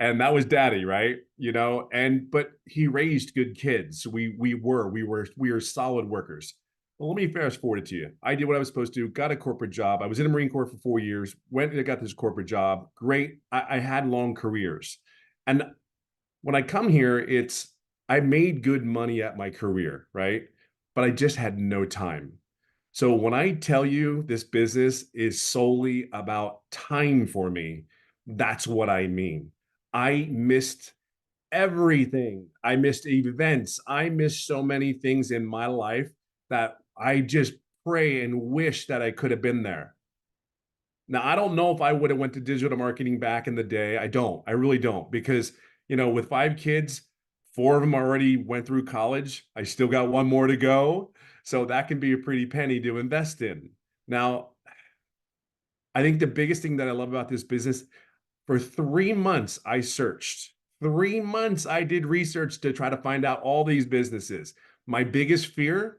And that was daddy, right? But he raised good kids. We were solid workers. Well, let me fast forward it to you. I did what I was supposed to, got a corporate job. I was in the Marine Corps for 4 years, went and got this corporate job. Great. I had long careers. And when I come here, I made good money at my career, right? But I just had no time. So when I tell you this business is solely about time for me, that's what I mean. I missed everything. I missed events. I missed so many things in my life that I just pray and wish that I could have been there. Now, I don't know if I would have went to digital marketing back in the day. I really don't, because, with 5 kids, 4 of them already went through college. I still got 1 more to go. So that can be a pretty penny to invest in. Now, I think the biggest thing that I love about this business, for 3 months, I searched. 3 months, I did research to try to find out all these businesses. My biggest fear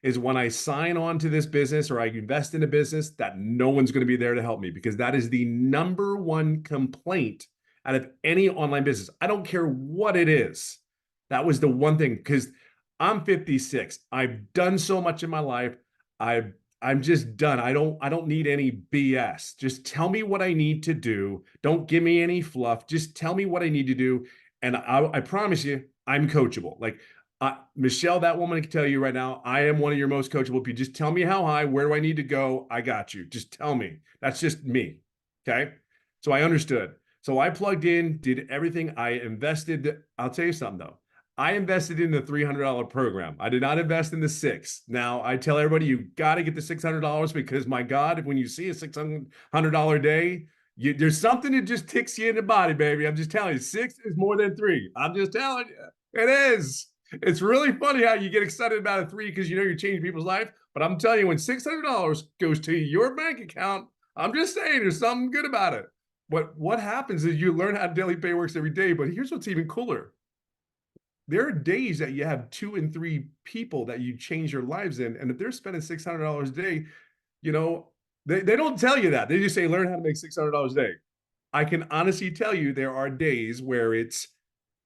is when I sign on to this business or I invest in a business that no one's going to be there to help me, because that is the number one complaint out of any online business. I don't care what it is. That was the one thing, because I'm 56. I've done so much in my life. I'm just done. I don't need any BS. Just tell me what I need to do. Don't give me any fluff. Just tell me what I need to do. And I promise you, I'm coachable. Like Michelle, that woman can tell you right now, I am one of your most coachable people. Just tell me how high, where do I need to go? I got you. Just tell me. That's just me. Okay. So I understood. So I plugged in, did everything. I invested. I'll tell you something though. I invested in the $300 program. I did not invest in the 6. Now I tell everybody, you got to get the $600 because my God, when you see a $600 day, there's something that just ticks you in the body, baby. I'm just telling you, 6 is more than 3. I'm just telling you, it is. It's really funny how you get excited about a 3 because you're changing people's life. But I'm telling you, when $600 goes to your bank account, I'm just saying there's something good about it. But what happens is you learn how daily pay works every day. But here's what's even cooler. There are days that you have 2 and 3 people that you change your lives in. And if they're spending $600 a day, they don't tell you that. They just say, learn how to make $600 a day. I can honestly tell you there are days where it's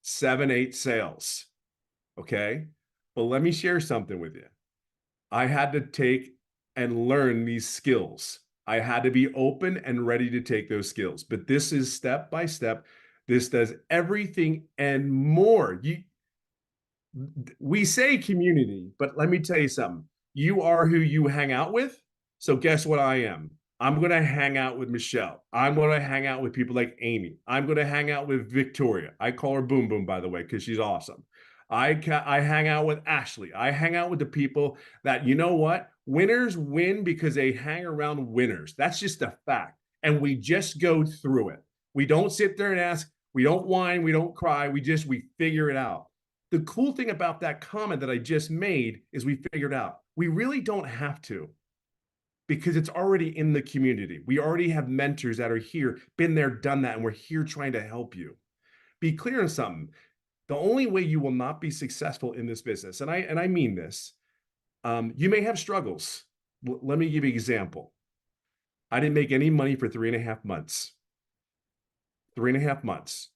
7, 8 sales. Okay. But let me share something with you. I had to take and learn these skills. I had to be open and ready to take those skills. But this is step by step. This does everything and more. We say community, but let me tell you something. You are who you hang out with. So guess what I am? I'm going to hang out with Michelle. I'm going to hang out with people like Amy. I'm going to hang out with Victoria. I call her Boom Boom, by the way, because she's awesome. I hang out with Ashley. I hang out with the people that, winners win because they hang around winners. That's just a fact. And we just go through it. We don't sit there and ask. We don't whine. We don't cry. We figure it out. The cool thing about that comment that I just made is we figured out we really don't have to, because it's already in the community. We already have mentors that are here, been there, done that, and we're here trying to help you. Be clear on something. The only way you will not be successful in this business, and I mean this, you may have struggles. Let me give you an example. I didn't make any money for 3.5 months. 3.5 months.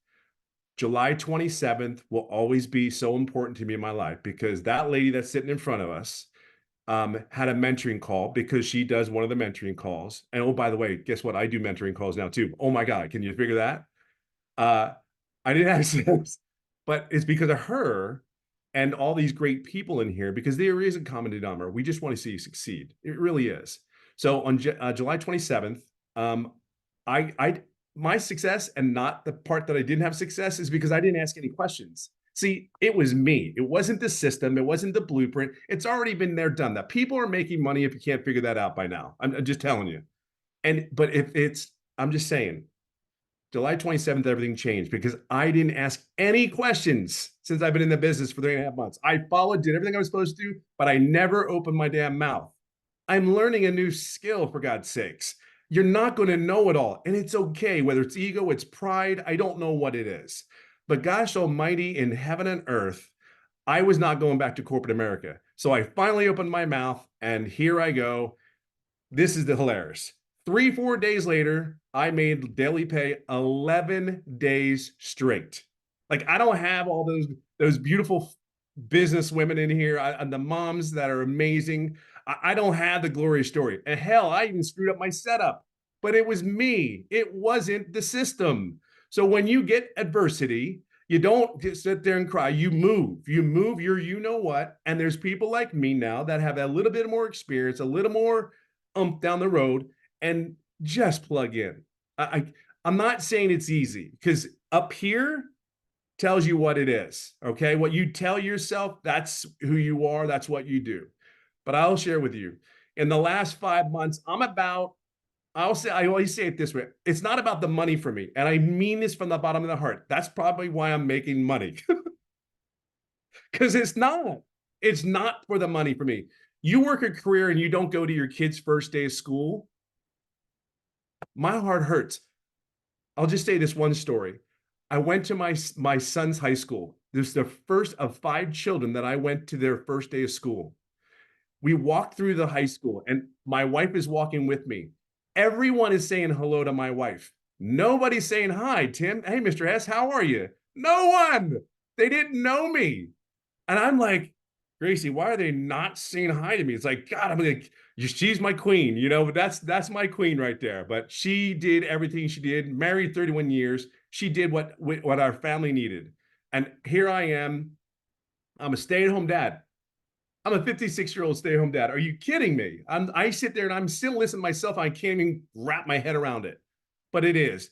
July 27th will always be so important to me in my life, because that lady that's sitting in front of us had a mentoring call, because she does one of the mentoring calls. And oh, by the way, guess what? I do mentoring calls now too. Oh my God, can you figure that? I didn't have sense, but it's because of her and all these great people in here, because there is a common denominator. We just want to see you succeed. It really is. So on July 27th, my success, and not the part that I didn't have success, is because I didn't ask any questions. See, it was me. It wasn't the system. It wasn't the blueprint. It's already been there, done that. People are making money if you can't figure that out by now. I'm just telling you. But if it's, I'm just saying, July 27th, everything changed because I didn't ask any questions since I've been in the business for 3.5 months. I followed, did everything I was supposed to do, but I never opened my damn mouth. I'm learning a new skill, for God's sakes. You're not going to know it all. And it's okay, whether it's ego, it's pride. I don't know what it is. But gosh almighty, in heaven and earth, I was not going back to corporate America. So I finally opened my mouth and here I go. This is the hilarious. 3-4 days later, I made daily pay 11 days straight. Like I don't have all those beautiful business women in here and the moms that are amazing. I don't have the glorious story. And hell, I even screwed up my setup, but it was me. It wasn't the system. So when you get adversity, you don't just sit there and cry. You move your you know what. And there's people like me now that have a little bit more experience, a little more down the road, and just plug in. I'm not saying it's easy because up here tells you what it is. Okay. What you tell yourself, that's who you are. That's what you do. But I'll share with you in the last 5 months, I always say it this way. It's not about the money for me. And I mean this from the bottom of the heart. That's probably why I'm making money. Because it's not for the money for me. You work a career and you don't go to your kid's first day of school. My heart hurts. I'll just say this one story. I went to my son's high school. This is the first of 5 children that I went to their first day of school. We walked through the high school and my wife is walking with me. Everyone is saying hello to my wife. Nobody's saying hi, Tim. Hey, Mr. S, how are you? No one. They didn't know me. And I'm like, Gracie, why are they not saying hi to me? It's like, God, I'm like, she's my queen, you know, but that's my queen right there. But she did everything she did, married 31 years. She did what our family needed. And here I am. I'm a stay-at-home dad. I'm a 56-year-old stay-at-home dad. Are you kidding me? I sit there and I'm still listening to myself. I can't even wrap my head around it. But it is.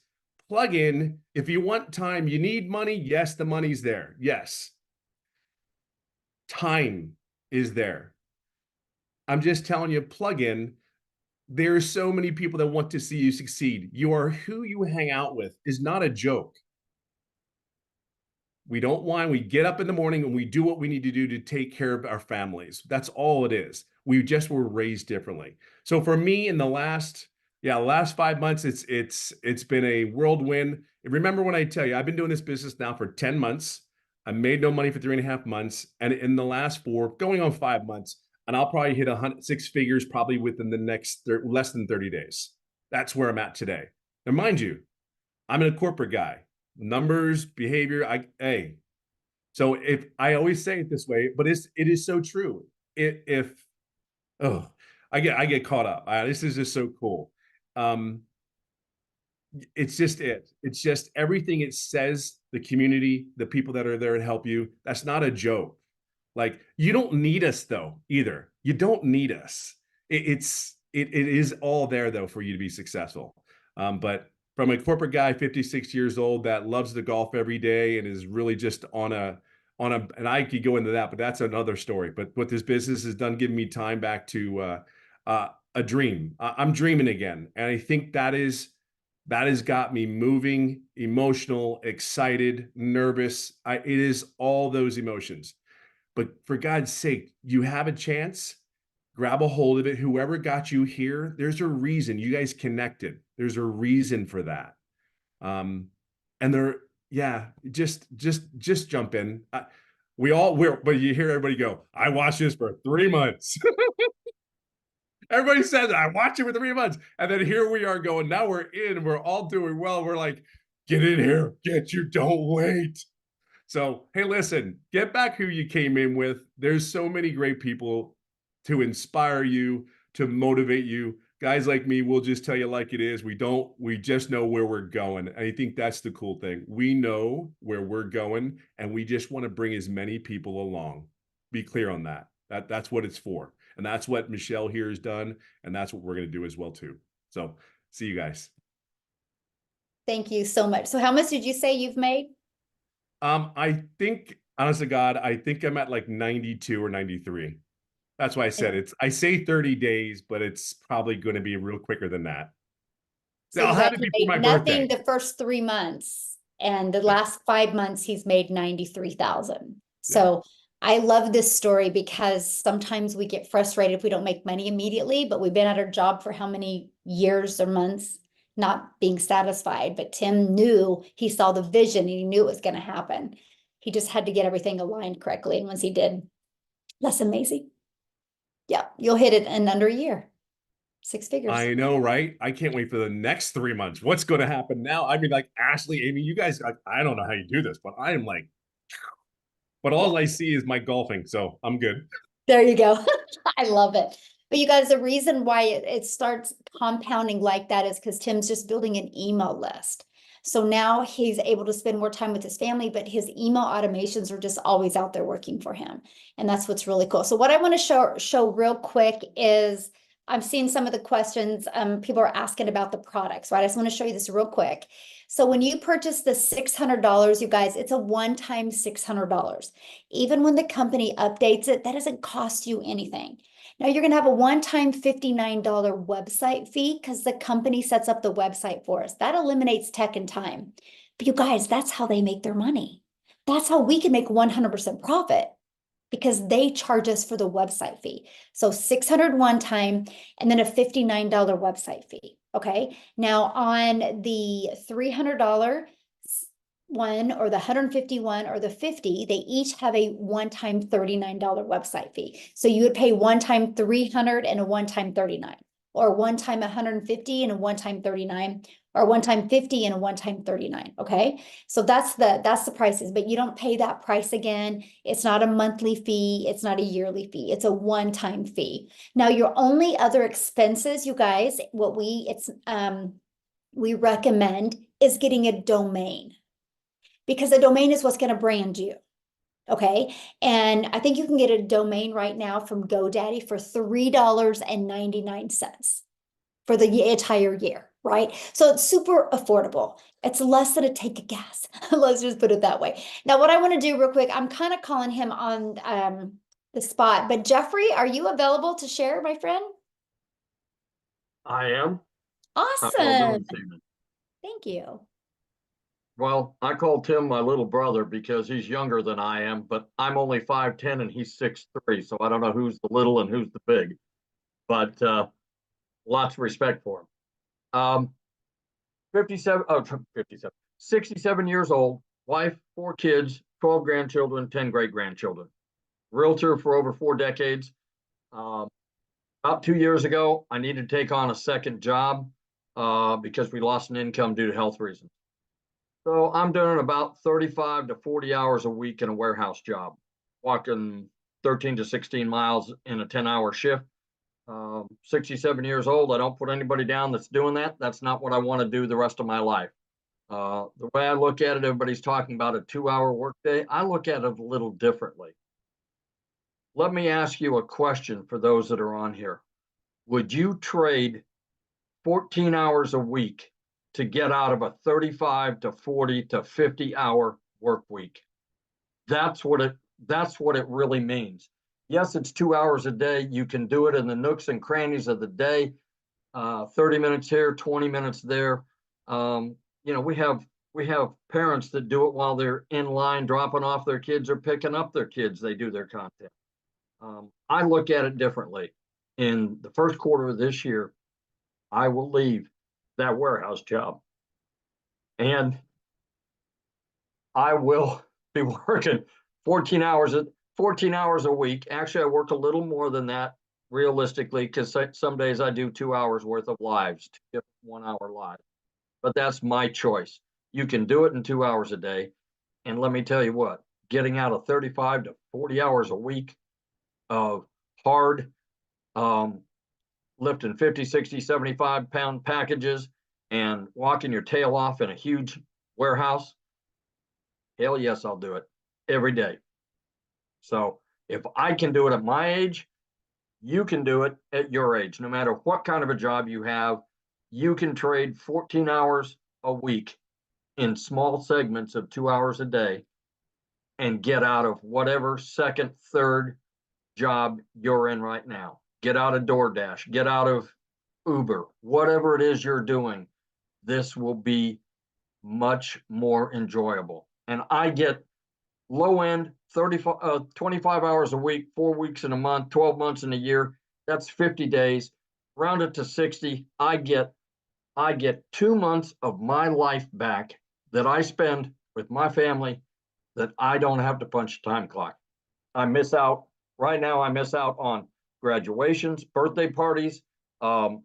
Plug in. If you want time, you need money. Yes, the money's there. Yes. Time is there. I'm just telling you, plug in. There are so many people that want to see you succeed. You are who you hang out with is not a joke. We don't whine. We get up in the morning and we do what we need to do to take care of our families. That's all it is. We just were raised differently. So for me, in the last 5 months, it's been a whirlwind. Remember when I tell you, I've been doing this business now for 10 months. I made no money for 3.5 months. And in the last 4, going on 5 months, and I'll probably hit 6 figures probably within the next less than 30 days. That's where I'm at today. Now, mind you, I'm a corporate guy. Numbers, behavior, so if I always say it this way, but it is so true. I get caught up. This is just so cool. It's just everything it says, the community, the people that are there to help you. That's not a joke. Like, you don't need us though, either. You don't need us. It is all there though for you to be successful. But from a corporate guy, 56 years old, that loves the golf every day and is really just on a, and I could go into that, but that's another story. But what this business has done, giving me time back to a dream. I'm dreaming again. And I think that has got me moving, emotional, excited, nervous. It is all those emotions. But for God's sake, you have a chance, grab a hold of it. Whoever got you here, there's a reason you guys connected. There's a reason for that. Just jump in. But you hear everybody go, I watched this for 3 months. Everybody says I watched it for 3 months. And then here we are going, now we're in, we're all doing well. We're like, get in here, don't wait. So, hey, listen, get back who you came in with. There's so many great people to inspire you, to motivate you. Guys like me, we'll just tell you like it is. We just know where we're going. And I think that's the cool thing. We know where we're going and we just want to bring as many people along. Be clear on that. That's what it's for. And that's what Michelle here has done. And that's what we're going to do as well too. So see you guys. Thank you so much. So how much did you say you've made? I think honest to God, I think I'm at like 92 or 93. That's why I said I say 30 days, but it's probably going to be real quicker than that. So I'll you have guys, it he before my made nothing birthday. the first 3 months, and the last 5 months he's made 93,000. So I love this story because sometimes we get frustrated if we don't make money immediately, but we've been at our job for how many years or months not being satisfied. But Tim knew, he saw the vision and he knew it was going to happen. He just had to get everything aligned correctly. And once he did, that's amazing. Yeah, you'll hit it in under a year. 6 figures. I know, right? I can't wait for the next 3 months. What's going to happen now? I mean, like Ashley, Amy, you guys, I don't know how you do this, but I am like, but all I see is my golfing, so I'm good. There you go. I love it. But you guys, the reason why it starts compounding like that is because Tim's just building an email list. So now he's able to spend more time with his family, but his email automations are just always out there working for him. And that's what's really cool. So what I want to show real quick is I'm seeing some of the questions people are asking about the products, right? I just want to show you this real quick. So when you purchase the $600, you guys, it's a one-time $600. Even when the company updates it, that doesn't cost you anything. Now you're going to have a one-time $59 website fee because the company sets up the website for us. That eliminates tech and time. But you guys, that's how they make their money. That's how we can make 100% profit, because they charge us for the website fee. So 600 one time and then a $59 website fee. Okay. Now on the $300 one or the 151 or the 50, they each have a one-time $39 website fee. So you would pay one time 300 and a one-time 39, or one time 150 and a one-time 39, or one time 50 and a one-time 39. Okay. So that's the prices, but you don't pay that price again. It's not a monthly fee. It's not a yearly fee. It's a one-time fee. Now your only other expenses, you guys, we recommend is getting a domain, because a domain is what's going to brand you. Okay. And I think you can get a domain right now from GoDaddy for $3.99 for the entire year, right? So it's super affordable. It's less than a tank of gas. Let's just put it that way. Now, what I want to do real quick, I'm kind of calling him on the spot, but Jeffrey, are you available to share, my friend? I am. How y'all doing Awesome. this evening? Thank you. Well, I call Tim my little brother because he's younger than I am, but I'm only 5'10" and he's 6'3", so I don't know who's the little and who's the big. But lots of respect for him. 67 years old, wife, 4 kids, 12 grandchildren, 10 great-grandchildren. Realtor for over 4 decades. About 2 years ago, I needed to take on a second job because we lost an income due to health reasons. So I'm doing about 35 to 40 hours a week in a warehouse job, walking 13 to 16 miles in a 10-hour shift. 67 years old. I don't put anybody down that's doing that. That's not what I want to do the rest of my life. The way I look at it, everybody's talking about a 2-hour workday. I look at it a little differently. Let me ask you a question for those that are on here. Would you trade 14 hours a week to get out of a 35 to 40 to 50-hour work week? That's what it really means. Yes, it's 2 hours a day. You can do it in the nooks and crannies of the day. 30 minutes here, 20 minutes there. We have parents that do it while they're in line dropping off their kids or picking up their kids. They do their content. I look at it differently. In the first quarter of this year, I will leave that warehouse job, and I will be working 14 hours a week. Actually, I work a little more than that realistically, because some days I do 2 hours worth of lives, 2 1-hour lives. But that's my choice. You can do it in 2 hours a day. And let me tell you what, getting out of 35 to 40 hours a week of hard, lifting 50, 60, 75-pound packages and walking your tail off in a huge warehouse, hell yes, I'll do it every day. So if I can do it at my age, you can do it at your age. No matter what kind of a job you have, you can trade 14 hours a week in small segments of 2 hours a day and get out of whatever second, third job you're in right now. Get out of DoorDash, get out of Uber, whatever it is you're doing. This will be much more enjoyable. And I get low end 25 hours a week, 4 weeks in a month, 12 months in a year. That's 50 days. Round it to 60. I get 2 months of my life back that I spend with my family that I don't have to punch a time clock. I miss out right now. I miss out on graduations, birthday parties,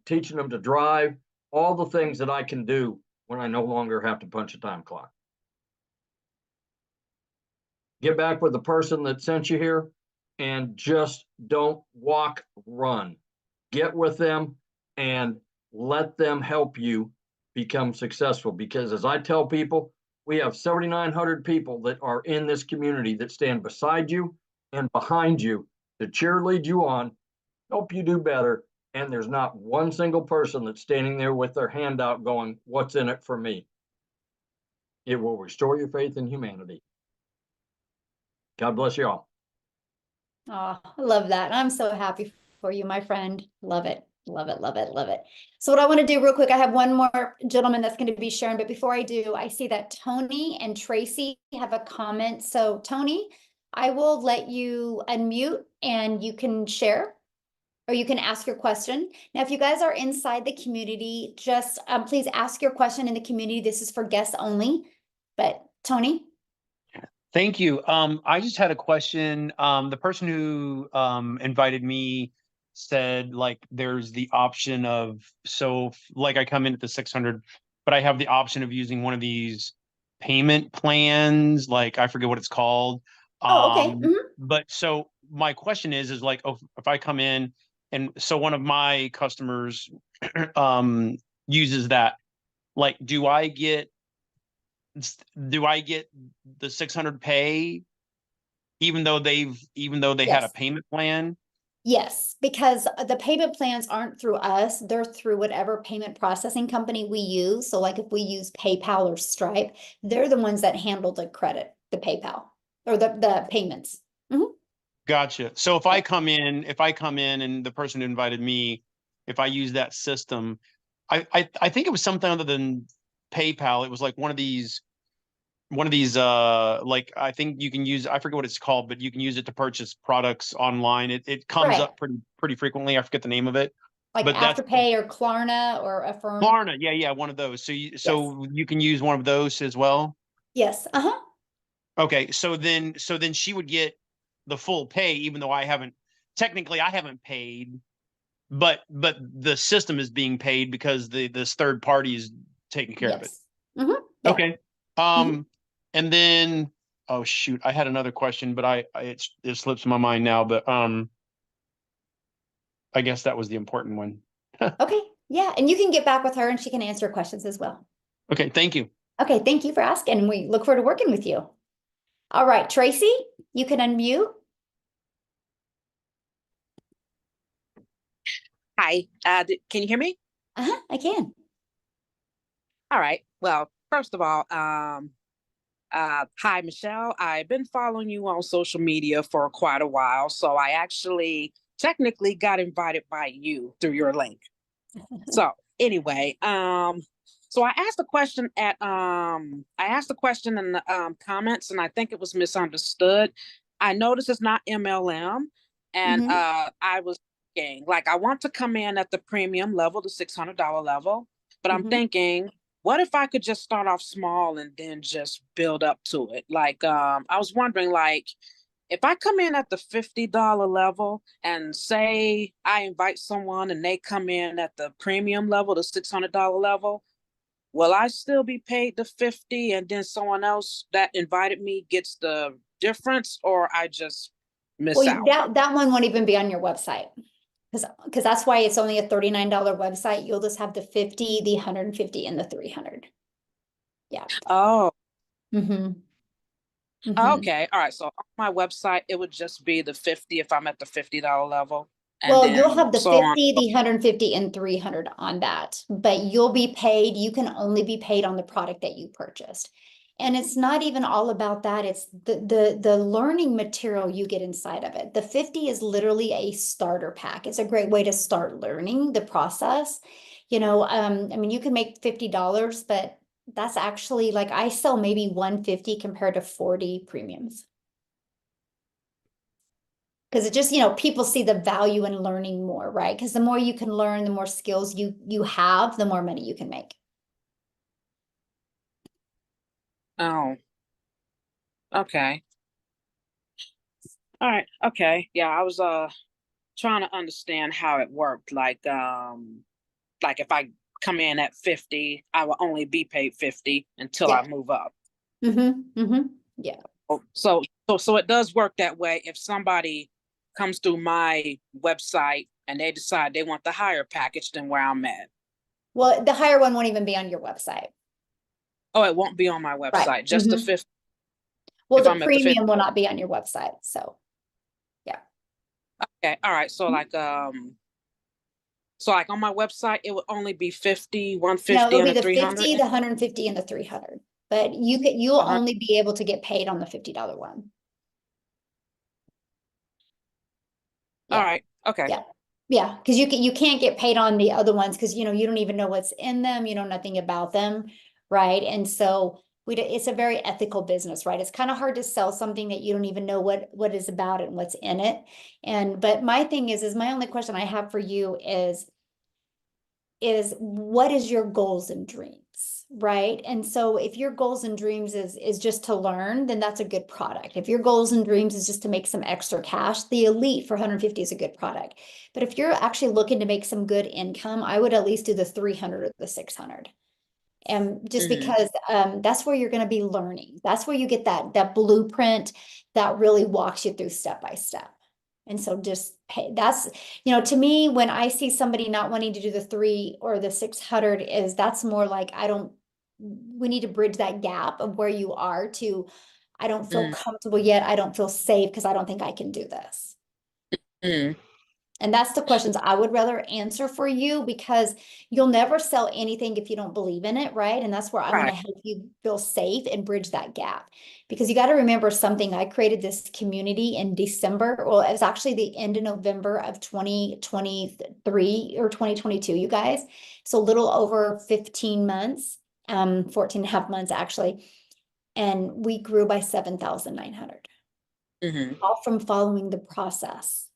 teaching them to drive, all the things that I can do when I no longer have to punch a time clock. Get back with the person that sent you here and just don't walk, run. Get with them and let them help you become successful. Because as I tell people, we have 7,900 people that are in this community that stand beside you and behind you to cheerlead you on, help you do better. And there's not one single person that's standing there with their hand out going, what's in it for me? It will restore your faith in humanity. God bless you all. Oh, I love that. I'm so happy for you, my friend. Love it. Love it. Love it. Love it. So what I want to do real quick, I have one more gentleman that's going to be sharing, but before I do, I see that Tony and Tracy have a comment. So Tony, I will let you unmute and you can share or you can ask your question. Now, if you guys are inside the community, just please ask your question in the community. This is for guests only, but Tony. Thank you. I just had a question. The person who invited me said like there's the option of, so like I come in at the 600, but I have the option of using one of these payment plans, like I forget what it's called. Oh, okay. But so my question is like, if I come in and so one of my customers uses that, like, do I get the 600 pay even though they had a Yes. payment plan? Yes, because the payment plans aren't through us, they're through whatever payment processing company we use. So like if we use PayPal or Stripe, they're the ones that handle the credit, the PayPal or the payments. Gotcha. So if I come in and the person who invited me, if I use that system, I think it was something other than PayPal. It was like one of these like I think you can use, I forget what it's called, but you can use it to purchase products online. It comes Right. up pretty frequently. I forget the name of it. Like But that's Afterpay or Klarna or Affirm. Klarna. Yeah, one of those. So you can use one of those as well. Yes. Okay, so then she would get the full pay, even though I haven't paid, but the system is being paid because this third party is taking care of it. Yeah. Okay. And then, oh shoot, I had another question, but it slips my mind now, but I guess that was the important one. Okay. Yeah. And you can get back with her and she can answer questions as well. Okay, thank you. Okay. Thank you for asking. We look forward to working with you. All right, Tracy, you can unmute. Hi, can you hear me? I can. All right. Well, first of all, hi, Michelle. I've been following you on social media for quite a while, so I actually technically got invited by you through your link. So anyway, so I asked a question in the comments, and I think it was misunderstood. I noticed it's not MLM, and I was thinking, like, I want to come in at the premium level, the $600 level, but I'm thinking, what if I could just start off small and then just build up to it? Like, I was wondering, like, if I come in at the $50 level and say I invite someone and they come in at the premium level, the $600 level, will I still be paid the $50 and then someone else that invited me gets the difference, or I just miss out? That one won't even be on your website because that's why it's only a $39 website. You'll just have the 50, the 150, and the 300. Yeah. Oh. Okay. All right. So on my website, it would just be the 50 if I'm at the $50 level. Well, you'll have the 50, the 150, and 300 on that, but you'll be paid. You can only be paid on the product that you purchased. And it's not even all about that. It's the learning material you get inside of it. The 50 is literally a starter pack. It's a great way to start learning the process. You know, I mean, you can make $50, but that's actually like I sell maybe 150 compared to 40 premiums. Because it just, you know, people see the value in learning more, right? Because the more you can learn, the more skills you have, the more money you can make. Oh, okay. All right. Okay. Yeah, I was trying to understand how it worked. Like if I come in at 50, I will only be paid 50 until Yeah. I move up. Yeah. So it does work that way. If somebody comes through my website and they decide they want the higher package than where I'm at. Well, the higher one won't even be on your website. Oh, it won't be on my website, Right. just the 50. Well, if the I'm at the 50. premium will not be on your website. So, yeah. Okay. All right. So like on my website, it would only be 50, No, 150, it'll be and a the 300. 50, the 150, and the 300. But you'll 100. only be able to get paid on the $50 one. All Yeah. right. Okay. Yeah. Yeah. Because you can't get paid on the other ones because you know you don't even know what's in them, you know nothing about them, right? And so it's a very ethical business, right? It's kind of hard to sell something that you don't even know what is about it and what's in it. But my thing is my only question I have for you is what is your goals and dreams, right? And so if your goals and dreams is just to learn, then that's a good product. If your goals and dreams is just to make some extra cash, the Elite for 150 is a good product. But if you're actually looking to make some good income, I would at least do the 300 or the 600. And just because that's where you're going to be learning. That's where you get that blueprint that really walks you through step by step. And so just pay, that's, you know, to me, when I see somebody not wanting to do the 3 or the 600 that's more like, we need to bridge that gap of where you are to, I don't feel comfortable yet. I don't feel safe because I don't think I can do this. And that's the questions I would rather answer for you because you'll never sell anything if you don't believe in it, right? And that's where I want to help you feel safe and bridge that gap. Because you got to remember something, I created this community in December. Well, it was actually the end of November of 2023 or 2022, you guys. So a little over 15 months, 14 and a half months actually. And we grew by 7,900. All from following the process.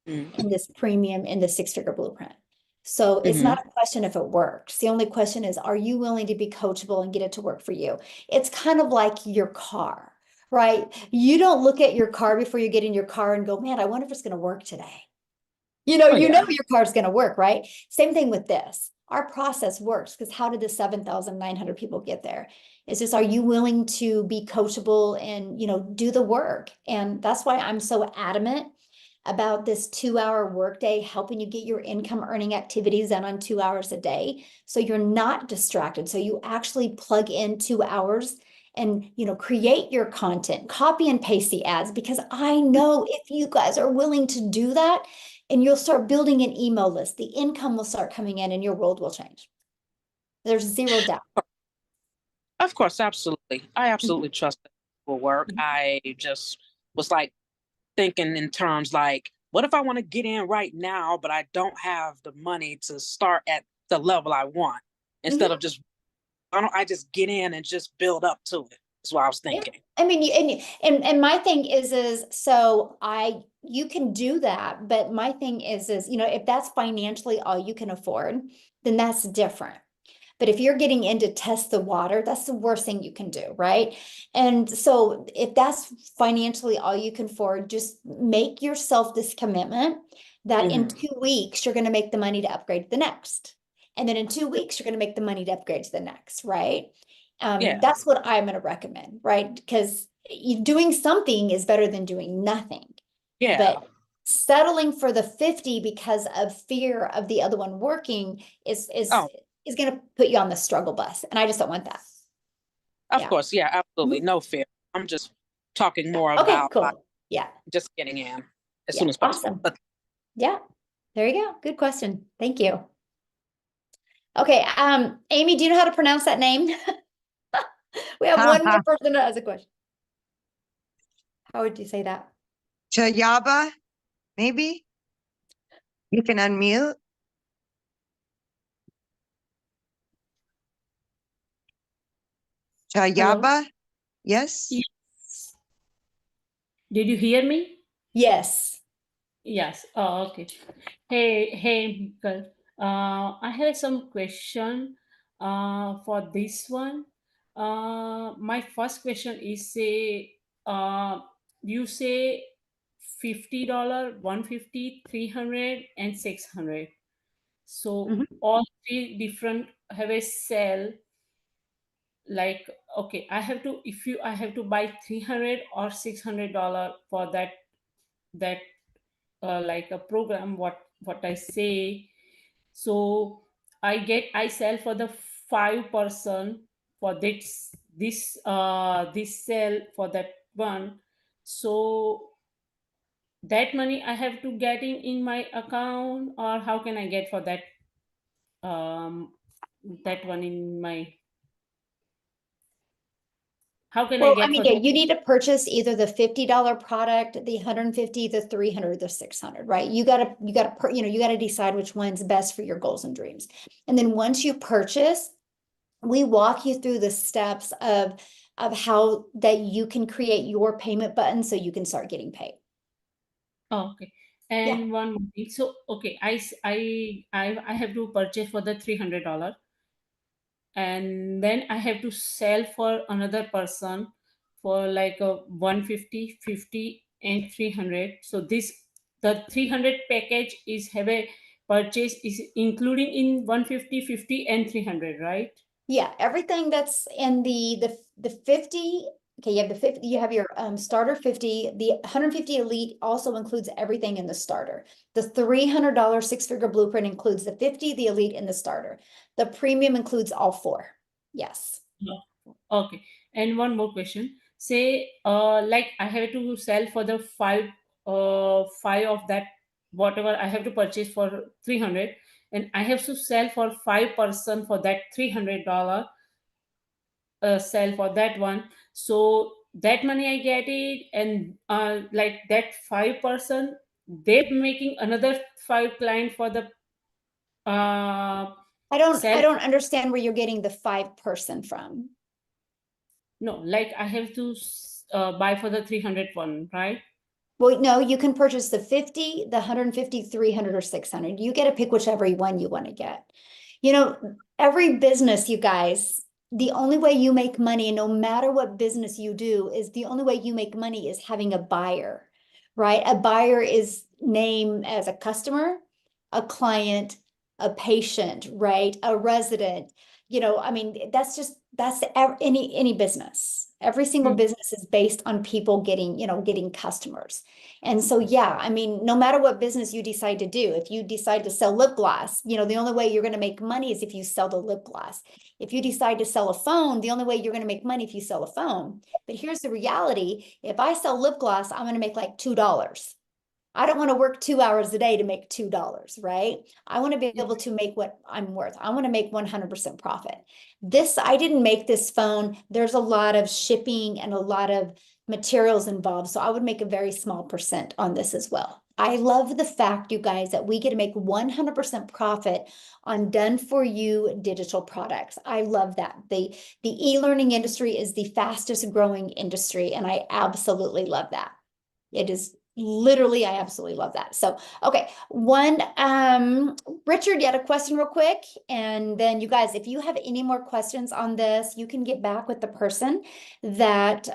In this premium in the 6-figure blueprint. So it's not a question if it works. The only question is, are you willing to be coachable and get it to work for you? It's kind of like your car, right? You don't look at your car before you get in your car and go, man, I wonder if it's going to work today. You know, you know your car's going to work, right? Same thing with this. Our process works because how did the 7,900 people get there? It's just, are you willing to be coachable and, you know, do the work? And that's why I'm so adamant about this 2-hour workday, helping you get your income earning activities done on 2 hours a day. So you're not distracted. So you actually plug in 2 hours and, you know, create your content, copy and paste the ads, because I know if you guys are willing to do that and you'll start building an email list, the income will start coming in and your world will change. There's zero doubt. Of course. Absolutely. I absolutely trust that it will work. I just was like, thinking in terms like, what if I want to get in right now, but I don't have the money to start at the level I want? Instead of just, why don't I just get in and just build up to it? That's what I was thinking. I mean, and my thing is so you can do that, but my thing is, you know, if that's financially all you can afford, then that's different. But if you're getting in to test the water, that's the worst thing you can do, right? And so if that's financially all you can afford, just make yourself this commitment that in 2 weeks, you're going to make the money to upgrade to the next. And then in 2 weeks, you're going to make the money to upgrade to the next, right? That's what I'm going to recommend, right? Because doing something is better than doing nothing. But settling for the 50 because of fear of the other one working is going to put you on the struggle bus. And I just don't want that. Of course. Yeah, absolutely. No fear. I'm just talking more about cool. Just getting in as soon as possible. Awesome. Yeah. There you go. Good question. Thank you. Okay. Amy, do you know how to pronounce that name? We have one more person that has a question. How would you say that? Chayaba, maybe? You can unmute. Chayaba, yes? Yes. Did you hear me? Yes. Yes. Oh, okay. Hey, girl. I have some question for this one. My first question is you say $50, 150, 300, and 600. So Mhm. all three different have a sale. Like, okay, I have to buy 300 or $600 for that like a program, what I say. So I sell for the 5% for this sell for that one. So that money I have to get in my account, or how can I get for um that one in my, how can I Well, I get mean, for yeah, you need to purchase either the $50 product, the 150, the 300, the 600, right? You gotta, you gotta decide which one's best for your goals and dreams. And then once you purchase, we walk you through the steps of how that you can create your payment button so you can start getting paid. Oh, okay. And one more thing. So, okay, I have to purchase for the $300, and then I have to sell for another person for like a 150, 50, and 300. So the 300 package is have a purchase is including in 150, 50, and 300, right? Yeah, everything that's in the 50, okay, you have the 50, you have your starter 50, the 150 elite also includes everything in the starter. The $300 six-figure blueprint includes the 50, the elite, and the starter. The premium includes all four. Yes. Okay. And one more question. Say, like I have to sell for the five of that, whatever I have to purchase for 300, and I have to sell for 5% for that $300 sell for that one. So that money I get it, and like that 5%, they're making another 5 client for the I sell. don't understand where you're getting the 5% from. No, like I have to buy for the 300 one, right? Well, no, you can purchase the 50, the 150, 300, or 600. You get to pick whichever one you want to get. You know, every business, you guys, the only way you make money, no matter what business you do, is the only way you make money is having a buyer, right? A buyer is named as a customer, a client, a patient, right? A resident. You know, I mean, that's any business. Every single business is based on people getting customers. And so, yeah, I mean, no matter what business you decide to do, if you decide to sell lip gloss, the only way you're going to make money is if you sell the lip gloss. If you decide to sell a phone, the only way you're going to make money if you sell a phone. But here's the reality. If I sell lip gloss, I'm going to make like $2. I don't want to work 2 hours a day to make $2, right? I want to be able to make what I'm worth. I want to make 100% profit. I didn't make this phone. There's a lot of shipping and a lot of materials involved. So I would make a very small percent on this as well. I love the fact, you guys, that we get to make 100% profit on done for you digital products. I love that. The e-learning industry is the fastest growing industry, and I absolutely love that. It is literally, I absolutely love that. So, okay. Richard, you had a question real quick. And then you guys, if you have any more questions on this, you can get back with the person that,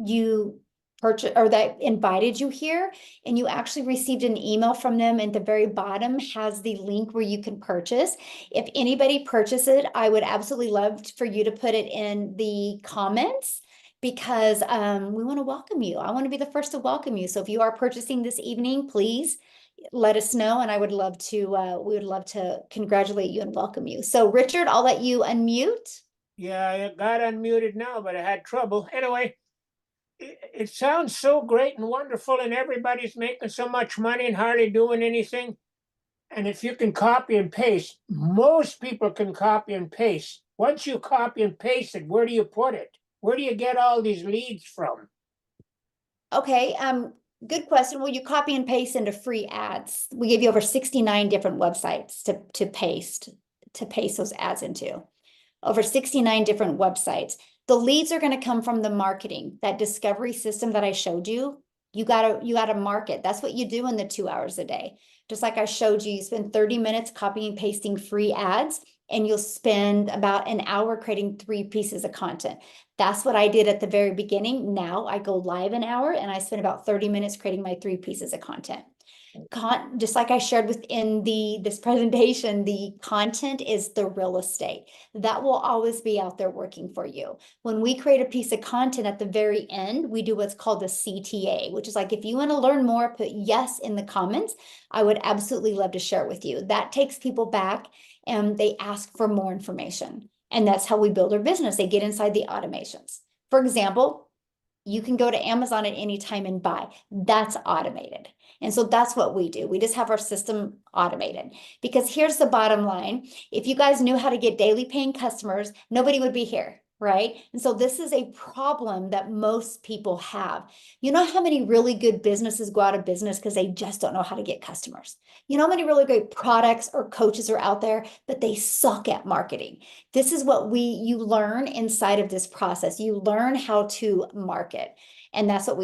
you purchased or that invited you here, and you actually received an email from them. At the very bottom has the link where you can purchase. If anybody purchases it, I would absolutely love for you to put it in the comments, because we want to welcome you. I want to be the first to welcome you. So if you are purchasing this evening, please let us know, and I would love to, we would love to congratulate you and welcome you. So Richard, I'll let you unmute. Yeah, I got unmuted now, but I had trouble. Anyway, it sounds so great and wonderful, and everybody's making so much money and hardly doing anything. And if you can copy and paste, most people can copy and paste once you copy and paste it, where do you put it? Where do you get all these leads from? Okay, good question. Well, you copy and paste into free ads. We give you over 69 different websites to paste those ads into. Over 69 different websites. The leads are going to come from the marketing, that discovery system that I showed you. You gotta market. That's what you do in the 2 hours a day. Just like I showed you, you spend 30 minutes copying and pasting free ads, and you'll spend about an hour creating 3 pieces of content. That's what I did at the very beginning. Now I go live an hour and I spend about 30 minutes creating my 3 pieces of content. Just like I shared within this presentation, the content is the real estate. That will always be out there working for you. When we create a piece of content at the very end, we do what's called a CTA, which is like, if you want to learn more, put yes in the comments. I would absolutely love to share it with you. That takes people back and they ask for more information. And that's how we build our business. They get inside the automations. For example, you can go to Amazon at any time and buy. That's automated. And so that's what we do. We just have our system automated, because here's the bottom line. If you guys knew how to get daily paying customers, nobody would be here, right? And so this is a problem that most people have. You know how many really good businesses go out of business because they just don't know how to get customers? You know how many really great products or coaches are out there, but they suck at marketing? This is what you learn inside of this process. You learn how to market. And that's what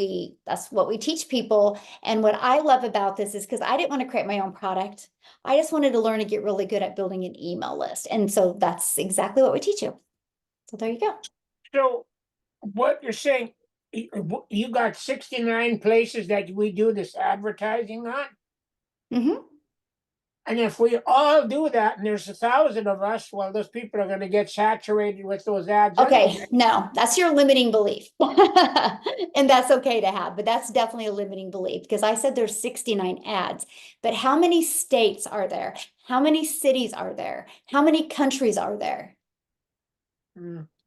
we teach people. And what I love about this is because I didn't want to create my own product. I just wanted to learn to get really good at building an email list. And so that's exactly what we teach you. So there you go. So what you're saying, you got 69 places that we do this advertising on? Mm-hmm. And if we all do that, and there's 1,000 of us, well, those people are going to get saturated with those ads. Okay, anyway. no, that's your limiting belief. And that's okay to have, but that's definitely a limiting belief, because I said there's 69 ads, but how many states are there? How many cities are there? How many countries are there?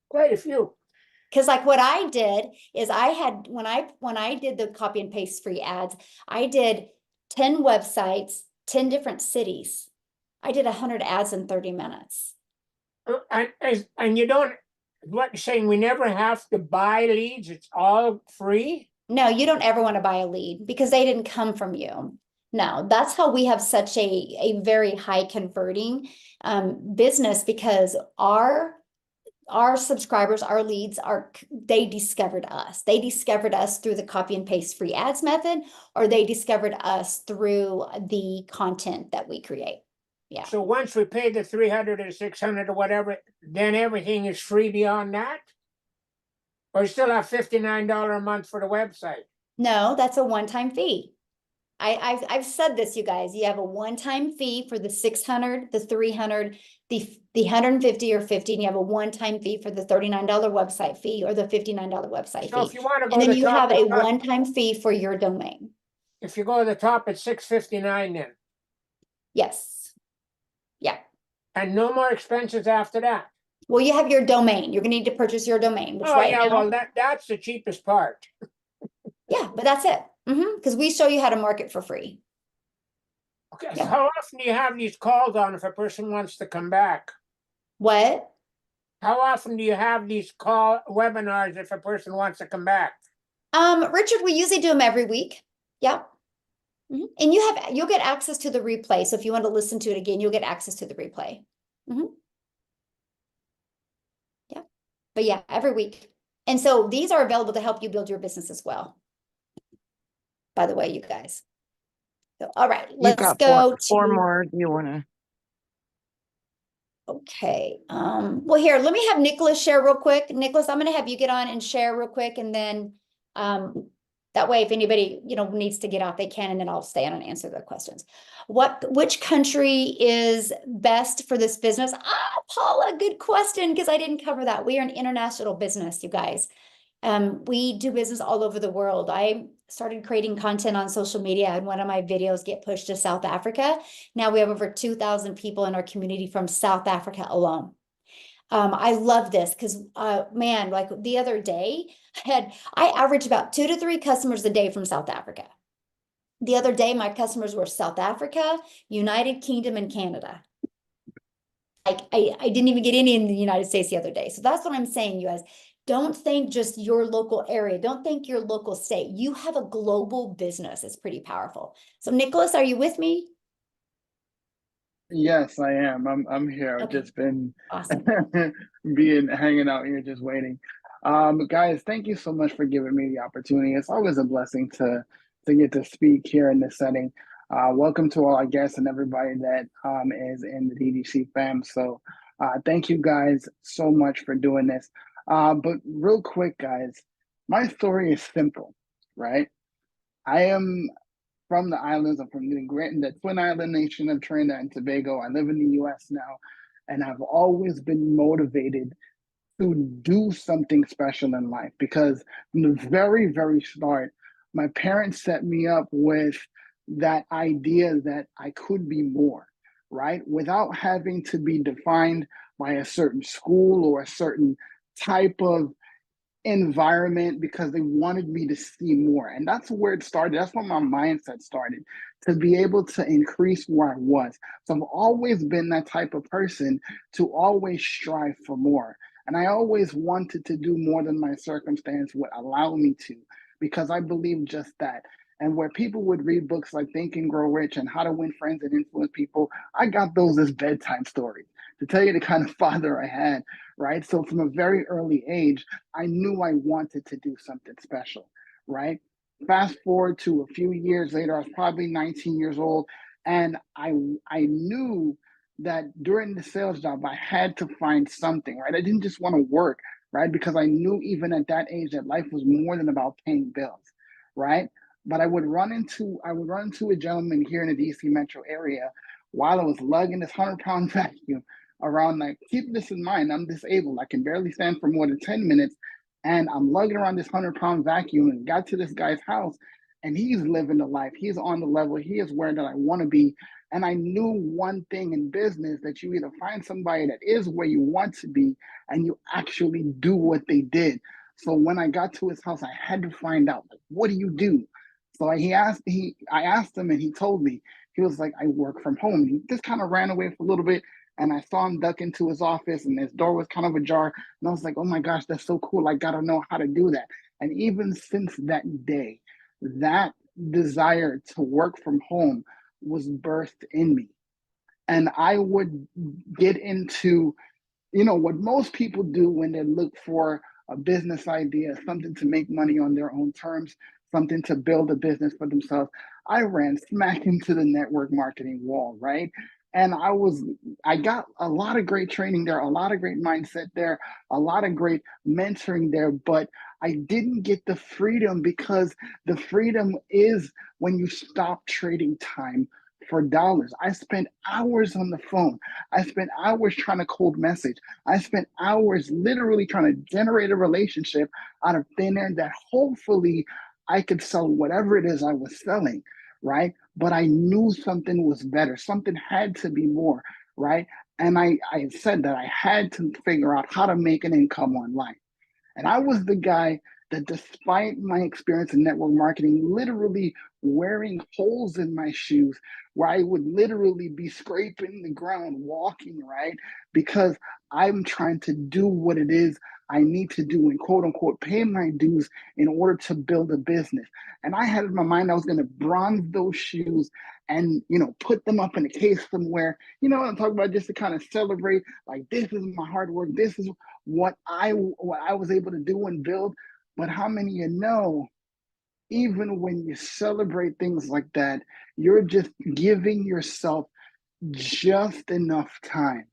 Quite a few. Because like what I did is I had, when I did the copy and paste free ads, I did 10 websites, 10 different cities. I did 100 ads in 30 minutes. And you don't, what you're saying, we never have to buy leads, it's all free? No, you don't ever want to buy a lead because they didn't come from you. No, that's how we have such a very high converting business, because our subscribers, our leads they discovered us. They discovered us through the copy and paste free ads method, or they discovered us through the content that we create. Yeah. So once we pay the 300 or 600 or whatever, then everything is free beyond that? Or you still have $59 a month for the website? No, that's a one-time fee. I've said this, you guys. You have a one-time fee for the 600, the 300, the 150 or 50, and you have a one-time fee for the $39 website fee or the $59 website So fee. if you want to go And to then the you top, have a one-time fee for your domain. if you go to the top, it's $659 then, Yes. Yeah. and no more expenses after that. Well, you have your domain. You're gonna need to purchase your domain, which Oh right yeah, now, well that's the cheapest part. yeah, but that's it. Because we show you how to market for free. Okay, Yeah. so how often do you have these calls on if a person wants to come back? What? How often do you have these webinars if a person wants to come back? Richard, we usually do them every week. Yeah. And you'll get access to the replay. So if you want to listen to it again, you'll get access to the replay. Yeah. But yeah, every week. And so these are available to help you build your business as well. By the way, you guys. So, all right, let's go four more. Do you want to? Okay. Well, here, let me have Nicholas share real quick. Nicholas, I'm going to have you get on and share real quick, and then that way, if anybody needs to get off, they can, and then I'll stay on and answer their questions. Which country is best for this business? Paula, good question, because I didn't cover that. We are an international business, you guys. We do business all over the world. I started creating content on social media, and one of my videos get pushed to South Africa. Now we have over 2,000 people in our community from South Africa alone. I love this because, man, like the other day, I average about 2 to 3 customers a day from South Africa. The other day, my customers were South Africa, United Kingdom, and Canada. I didn't even get any in the United States the other day. So that's what I'm saying, you guys. Don't think just your local area. Don't think your local state. You have a global business. It's pretty powerful. So Nicholas, are you with me? Yes, I am. I'm here. I've Okay. just been Awesome. hanging out here just waiting. Guys, thank you so much for giving me the opportunity. It's always a blessing to get to speak here in this setting. Welcome to all our guests and everybody that is in the DDC fam. So thank you guys so much for doing this. But real quick, guys, my story is simple, right? I am from the islands. I'm from the Twin Island nation of Trinidad and Tobago. I live in the US now, and I've always been motivated to do something special in life because from the very, very start, my parents set me up with that idea that I could be more, right? Without having to be defined by a certain school or a certain type of environment, because they wanted me to see more. And that's where it started. That's where my mindset started, to be able to increase where I was. So I've always been that type of person to always strive for more. And I always wanted to do more than my circumstance would allow me to, because I believe just that. And where people would read books like Think and Grow Rich and How to Win Friends and Influence People, I got those as bedtime stories to tell you the kind of father I had, right? So from a very early age, I knew I wanted to do something special, right? Fast forward to a few years later, I was probably 19 years old, and I knew that during the sales job, I had to find something, right? I didn't just want to work, right? Because I knew even at that age that life was more than about paying bills, right? But I would run into a gentleman here in the DC metro area while I was lugging this 100-pound vacuum around. Like, keep this in mind, I'm disabled. I can barely stand for more than 10 minutes. And I'm lugging around this 100-pound vacuum and got to this guy's house, and he's living the life. He's on the level. He is where that I want to be. And I knew one thing in business, that you either find somebody that is where you want to be and you actually do what they did. So when I got to his house, I had to find out, like, what do you do? So I asked him, and he told me. He was like, I work from home. He just kind of ran away for a little bit, and I saw him duck into his office, and his door was kind of ajar. And I was like, oh my gosh, that's so cool. I got to know how to do that. And even since that day, that desire to work from home was birthed in me. And I would get into, what most people do when they look for a business idea, something to make money on their own terms, something to build a business for themselves. I ran smack into the network marketing wall, right? And I got a lot of great training there, a lot of great mindset there, a lot of great mentoring there, but I didn't get the freedom, because the freedom is when you stop trading time for dollars. I spent hours on the phone. I spent hours trying to cold message. I spent hours literally trying to generate a relationship out of thin air that hopefully I could sell whatever it is I was selling, right? But I knew something was better. Something had to be more, right? And I said that I had to figure out how to make an income online. And I was the guy that, despite my experience in network marketing, literally wearing holes in my shoes, where I would literally be scraping the ground, walking, right? Because I'm trying to do what it is I need to do and, quote unquote, pay my dues in order to build a business. And I had in my mind I was going to bronze those shoes and, put them up in a case somewhere. You know what I'm talking about? Just to kind of celebrate, like, this is my hard work. This is what I was able to do and build. But how many of you know, even when you celebrate things like that, you're just giving yourself just enough time,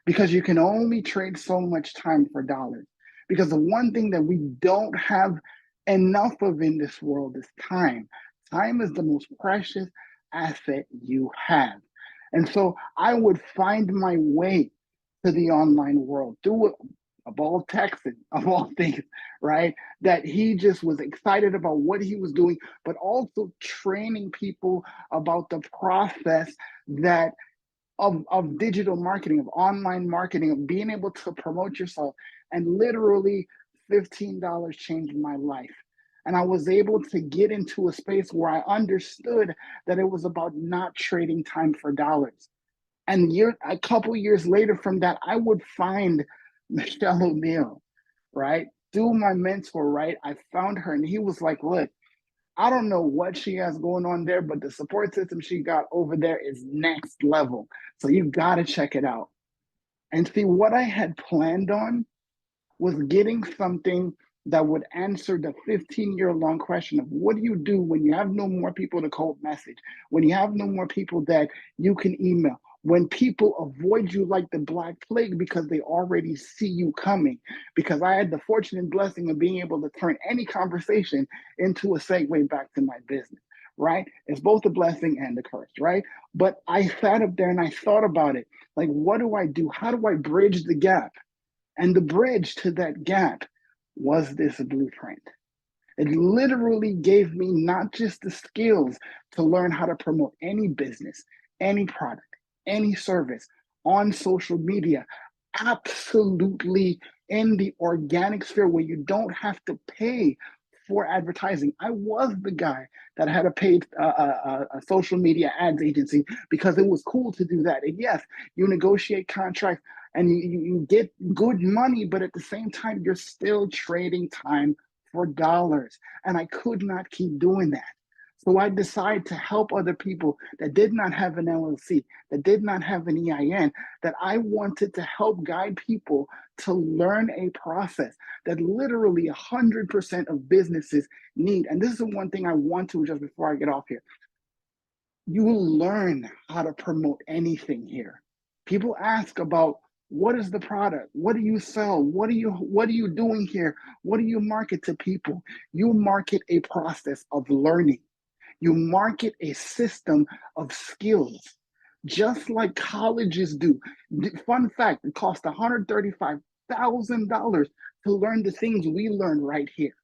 because you can only trade so much time for dollars. Because the one thing that we don't have enough of in this world is time. Time is the most precious asset you have. And so I would find my way to the online world through a ball Texan, of all things, right? That he just was excited about what he was doing, but also training people about the process that of digital marketing, of online marketing, of being able to promote yourself. And literally $15 changed my life. And I was able to get into a space where I understood that it was about not trading time for dollars. And a couple years later from that, I would find Michelle O'Neill, right? Through my mentor, right? I found her and he was like, look, I don't know what she has going on there, but the support system she got over there is next level. So you got to check it out. And see, what I had planned on was getting something that would answer the 15-year-long question of what do you do when you have no more people to cold message, when you have no more people that you can email, when people avoid you like the Black Plague because they already see you coming. Because I had the fortunate blessing of being able to turn any conversation into a segue back to my business, right? It's both a blessing and a curse, right? But I sat up there and I thought about it. Like, what do I do? How do I bridge the gap? And the bridge to that gap was this blueprint. It literally gave me not just the skills to learn how to promote any business, any product, any service on social media, absolutely in the organic sphere where you don't have to pay for advertising. I was the guy that had a paid a social media ads agency because it was cool to do that. And yes, you negotiate contracts and you get good money, but at the same time, you're still trading time for dollars. And I could not keep doing that. So I decided to help other people that did not have an LLC, that did not have an EIN, that I wanted to help guide people to learn a process that literally 100% of businesses need. And this is the one thing I want to, just before I get off here. You will learn how to promote anything here. People ask about, what is the product? What do you sell? What are you doing here? What do you market to people? You market a process of learning. You market a system of skills, just like colleges do. Fun fact, it costs $135,000 to learn the things we learn right here,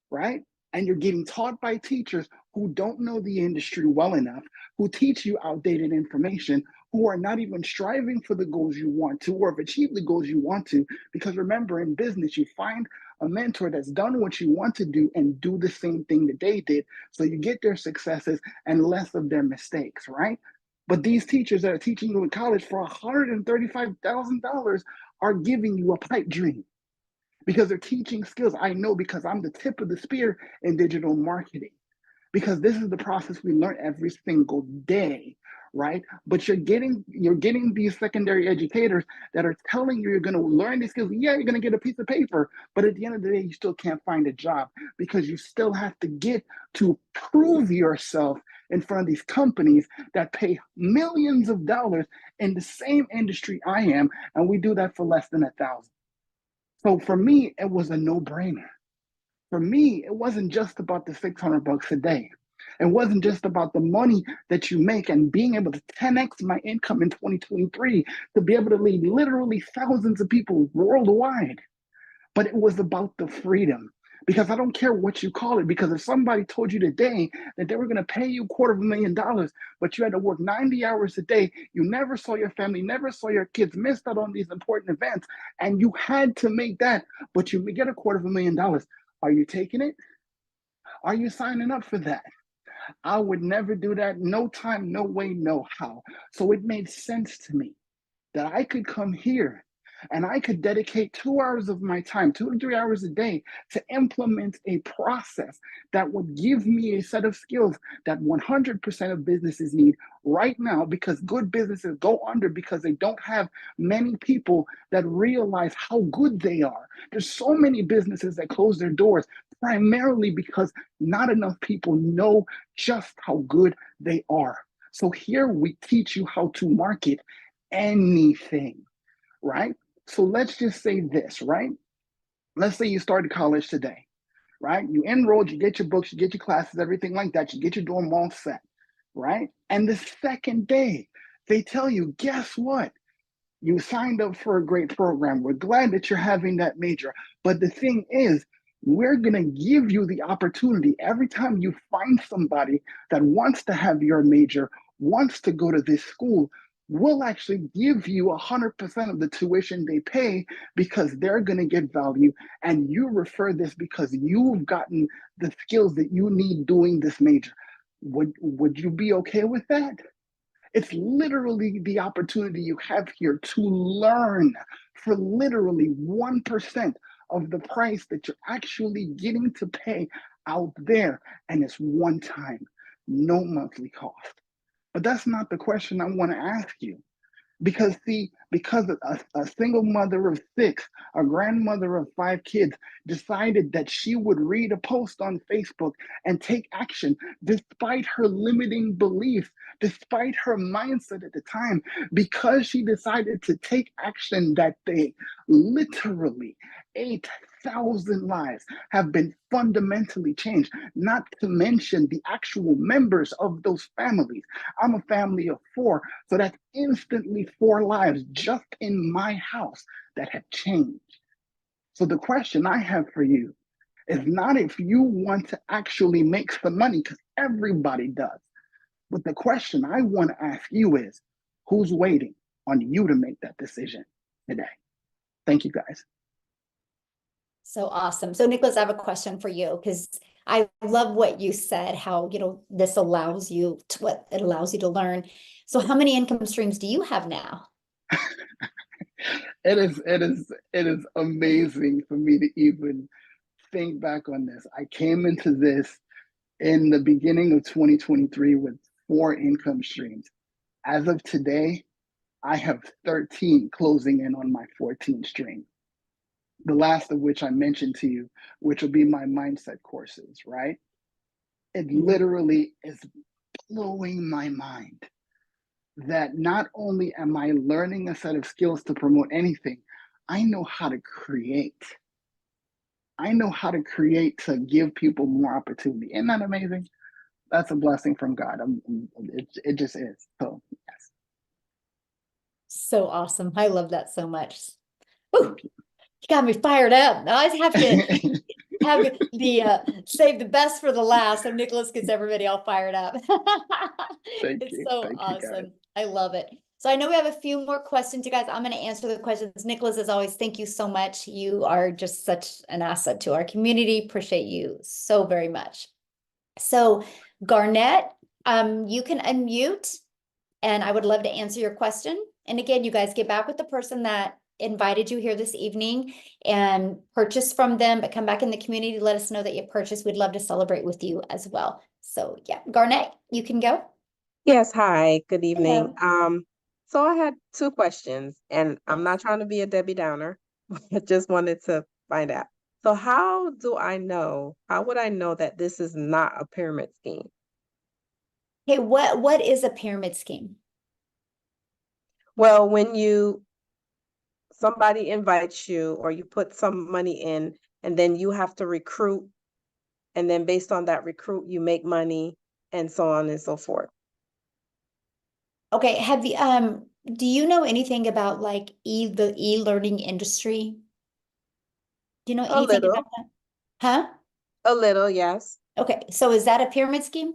right? And you're getting taught by teachers who don't know the industry well enough, who teach you outdated information, who are not even striving for the goals you want to, or have achieved the goals you want to. Because remember, in business, you find a mentor that's done what you want to do and do the same thing that they did. So you get their successes and less of their mistakes, right? But these teachers that are teaching you in college for $135,000 are giving you a pipe dream because they're teaching skills. I know because I'm the tip of the spear in digital marketing, because this is the process we learn every single day, right? But you're getting these secondary educators that are telling you you're going to learn these skills. Yeah, you're going to get a piece of paper, but at the end of the day, you still can't find a job because you still have to get to prove yourself in front of these companies that pay millions of dollars in the same industry I am, and we do that for less than $1,000. So for me, it was a no-brainer. For me, it wasn't just about the $600 a day. It wasn't just about the money that you make and being able to 10x my income in 2023 to be able to lead literally thousands of people worldwide. But it was about the freedom. Because I don't care what you call it, because if somebody told you today that they were going to pay you $250,000, but you had to work 90 hours a day, you never saw your family, never saw your kids, missed out on these important events, and you had to make that, but you get $250,000, are you taking it? Are you signing up for that? I would never do that. No time, no way, no how. So it made sense to me that I could come here and I could dedicate 2 hours of my time, 2 to 3 hours a day, to implement a process that would give me a set of skills that 100% of businesses need right now, because good businesses go under because they don't have many people that realize how good they are. There's so many businesses that close their doors primarily because not enough people know just how good they are. So here we teach you how to market anything, right? So let's just say this, right? Let's say you started college today, right? You enrolled, you get your books, you get your classes, everything like that. You get your dorm all set, right? And the second day, they tell you, guess what? You signed up for a great program. We're glad that you're having that major. But the thing is, we're going to give you the opportunity every time you find somebody that wants to have your major, wants to go to this school, we'll actually give you 100% of the tuition they pay because they're going to get value, and you refer this because you've gotten the skills that you need doing this major. Would you be okay with that? It's literally the opportunity you have here to learn for literally 1% of the price that you're actually getting to pay out there. And it's one time, no monthly cost. But that's not the question I want to ask you. Because see, because a single mother of 6, a grandmother of 5 kids decided that she would read a post on Facebook and take action despite her limiting beliefs, despite her mindset at the time, because she decided to take action that day, literally 8,000 lives have been fundamentally changed, not to mention the actual members of those families. I'm a family of 4, so that's instantly 4 lives just in my house that have changed. So the question I have for you is not if you want to actually make some money, because everybody does. But the question I want to ask you is, who's waiting on you to make that decision today? Thank you, guys. So awesome. So Nicholas, I have a question for you, because I love what you said, how, this allows you to what it allows you to learn. So how many income streams do you have now? It is amazing for me to even think back on this. I came into this in the beginning of 2023 with 4 income streams. As of today, I have 13 closing in on my 14 stream. The last of which I mentioned to you, which will be my mindset courses, right? It literally is blowing my mind that not only am I learning a set of skills to promote anything, I know how to create. I know how to create to give people more opportunity. Isn't that amazing? That's a blessing from God. It just is. So, yes. So awesome. I love that so much. Ooh, you got me fired up. I always have to have the save the best for the last, so Nicholas gets everybody all fired up. It's so awesome. I love it. So I know we have a few more questions, you guys. I'm going to answer the questions. Nicholas, as always, thank you so much. You are just such an asset to our community. Appreciate you so very much. So Garnett, you can unmute, and I would love to answer your question. And again, you guys get back with the person that invited you here this evening and purchase from them, but come back in the community, let us know that you purchased. We'd love to celebrate with you as well. So yeah, Garnett, you can go. Yes, hi, good evening. Hello. So I had 2 questions, and I'm not trying to be a Debbie Downer. I just wanted to find out. So how would I know that this is not a pyramid scheme? Okay, what is a pyramid scheme? Well, when somebody invites you or you put some money in and then you have to recruit, and then based on that recruit, you make money and so on and so forth. Okay, have you do you know anything about like the e-learning industry? Do you know A anything little, about that? Huh? a little, yes. Okay, so is that a pyramid scheme?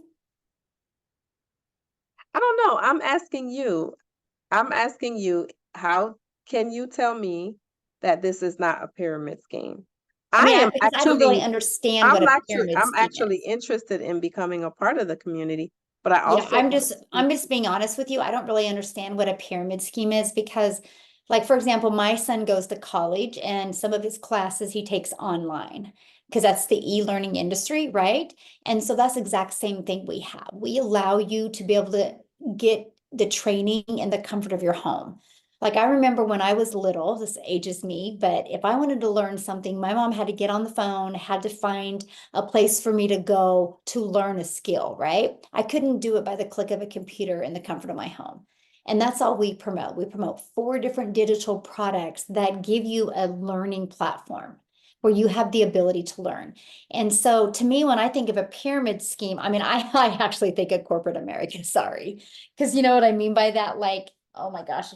I don't know. I'm asking you, how can you tell me that this is not a pyramid scheme? I mean, am because I don't really actually, understand what a pyramid I'm scheme actually is. interested in becoming a part of the community, but I Yeah, also I'm just being honest with you. I don't really understand what a pyramid scheme is because, like, for example, my son goes to college and some of his classes he takes online because that's the e-learning industry, right? And so that's the exact same thing we have. We allow you to be able to get the training in the comfort of your home. Like I remember when I was little, this ages me, but if I wanted to learn something, my mom had to get on the phone, had to find a place for me to go to learn a skill, right? I couldn't do it by the click of a computer in the comfort of my home. And that's all we promote. We promote 4 different digital products that give you a learning platform where you have the ability to learn. And so to me, when I think of a pyramid scheme, I mean, I actually think of corporate America, sorry. Because you know what I mean by that? Like, oh my gosh,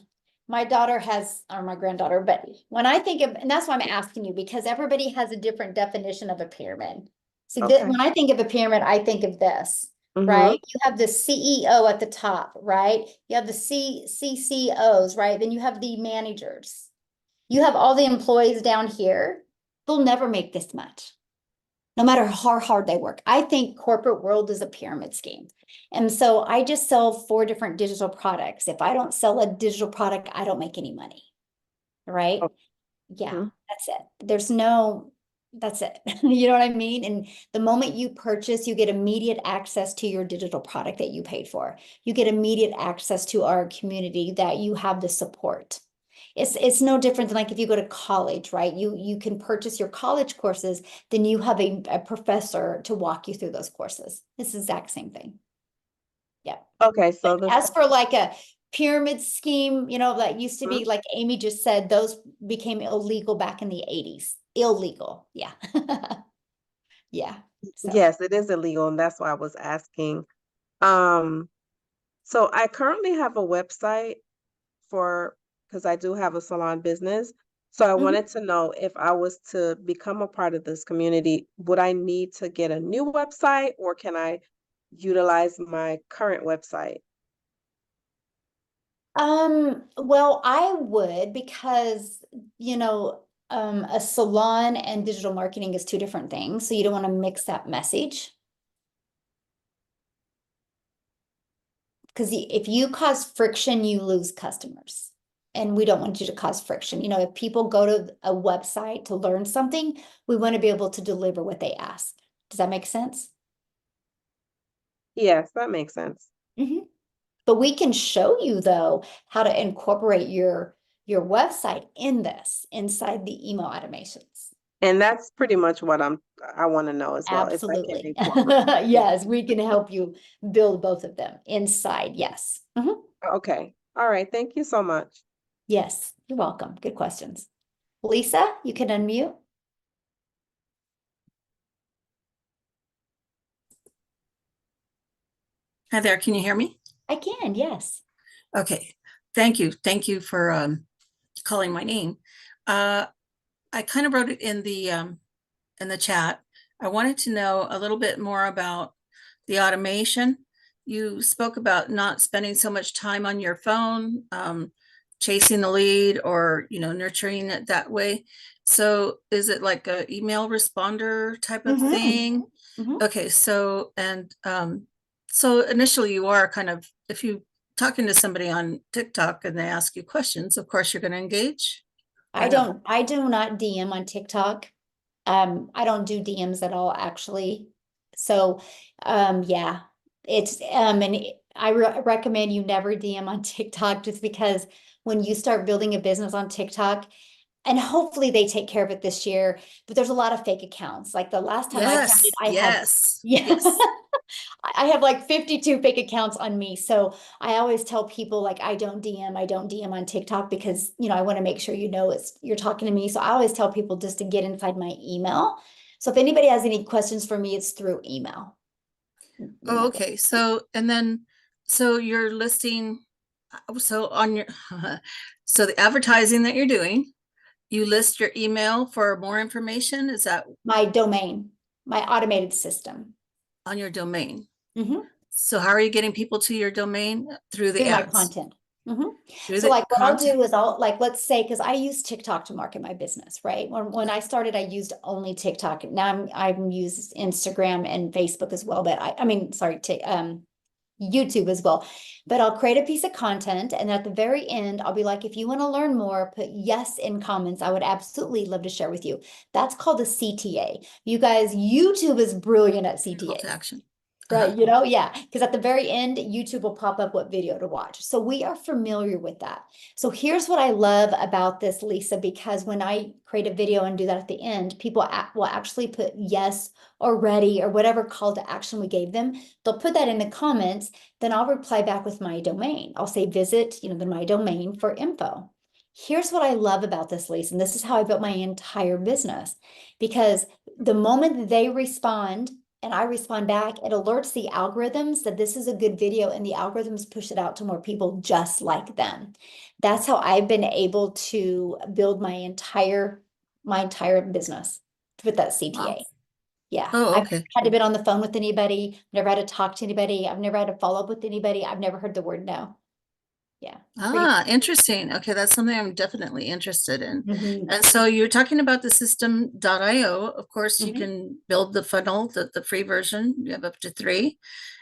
my daughter has, or my granddaughter, but when I think of, and that's why I'm asking you, because everybody has a different definition of a pyramid. So Okay. when I think of a pyramid, I think of this, right? You have the CEO at the top, right? You have the CCOs, right? Then you have the managers. You have all the employees down here. They'll never make this much. no matter how hard they work. I think corporate world is a pyramid scheme. And so I just sell 4 different digital products. If I don't sell a digital product, I don't make any money. Right? Oh. Yeah, Mhm. that's it. That's it. You know what I mean? And the moment you purchase, you get immediate access to your digital product that you paid for. You get immediate access to our community that you have the support. It's no different than like if you go to college, right? You can purchase your college courses, then you have a professor to walk you through those courses. It's the exact same thing. Yeah. Okay, so But as for like a pyramid scheme, that used to be, like Amy just said, those became illegal back in the 80s. Illegal. Yeah. Yeah. So. yes, it is illegal, and that's why I was asking. So I currently have a website because I do have a salon business. So I Mhm. wanted to know if I was to become a part of this community, would I need to get a new website or can I utilize my current website? Well, I would because, a salon and digital marketing is 2 different things. So you don't want to mix that message. Because if you cause friction, you lose customers. And we don't want you to cause friction. If people go to a website to learn something, we want to be able to deliver what they ask. Does that make sense? Yes, that makes sense. Mhm. But we can show you though how to incorporate your website inside the email automations. And that's pretty much what I want to know as well, if I can Absolutely. incorporate. Yes, we can help you build both of them inside. Yes. Mhm. Okay. All right. Thank you so much. Yes, you're welcome. Good questions. Lisa, you can unmute. Hi there, can you hear me? I can, yes. Okay, thank you. Thank you for calling my name. I kind of wrote it in the chat. I wanted to know a little bit more about the automation. You spoke about not spending so much time on your phone, chasing the lead or, nurturing it that way. So is it like a email responder type of thing? Mhm. Okay, so, and so initially you are kind of, if you talking to somebody on TikTok and they ask you questions, of course you're going to engage. I do not DM on TikTok. I don't do DMs at all, actually. So, yeah, and I recommend you never DM on TikTok just because when you start building a business on TikTok, and hopefully they take care of it this year, but there's a lot of fake accounts. Like the last time I counted, I had, Yes. I have like 52 fake accounts on me. So I always tell people like I don't DM on TikTok because I want to make sure you're talking to me. So I always tell people just to get inside my email. So if anybody has any questions for me, it's through email. Oh, okay. So, and then, so you're listing, so on your, so the advertising that you're doing, you list your email for more information. Is that My domain, my automated system. on your domain? Mhm. So how are you getting people to your domain? Through the Through my ads? content. Mhm. Through So the like what I'll content? do is let's say, because I use TikTok to market my business, right? When I started, I used only TikTok. Now I'm used Instagram and Facebook as well, but YouTube as well. But I'll create a piece of content and at the very end, I'll be like, if you want to learn more, put yes in comments. I would absolutely love to share with you. That's called a CTA. You guys, YouTube is brilliant at Call to CTAs. action. Right, yeah, because at the very end, YouTube will pop up what video to watch. So we are familiar with that. So here's what I love about this, Lisa, because when I create a video and do that at the end, people will actually put yes or ready or whatever call to action we gave them. They'll put that in the comments, then I'll reply back with my domain. I'll say visit, my domain for info. Here's what I love about this, Lisa, and this is how I built my entire business, because the moment that they respond, and I respond back, it alerts the algorithms that this is a good video and the algorithms push it out to more people just like them. That's how I've been able to build my entire business with that CTA. Wow. Yeah. Oh, I've okay. never had to be on the phone with anybody, never had to talk to anybody, I've never had to follow up with anybody, I've never heard the word no. Yeah. Ah, interesting. Okay, that's something I'm definitely interested in. Mhm. And so you're talking about the system.io. Of course, you Mhm. can build the funnel, the free version. You have up to 3.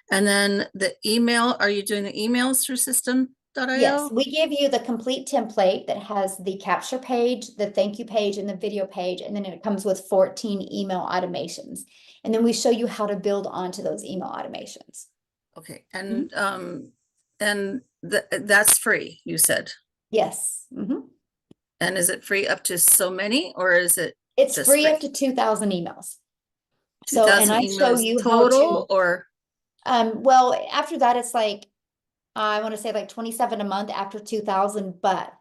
And then the email, are you doing the emails through system.io? Yes, we give you the complete template that has the capture page, the thank you page, and the video page, and then it comes with 14 email automations. And then we show you how to build onto those email automations. Okay, and that's free, you said. Yes. Mhm. And is it free up to so many, or is it It's just free up free? to 2,000 emails. So, 2,000 and I show emails you how total, to, or well, after that, it's like, I want to say like 27 a month after 2,000, but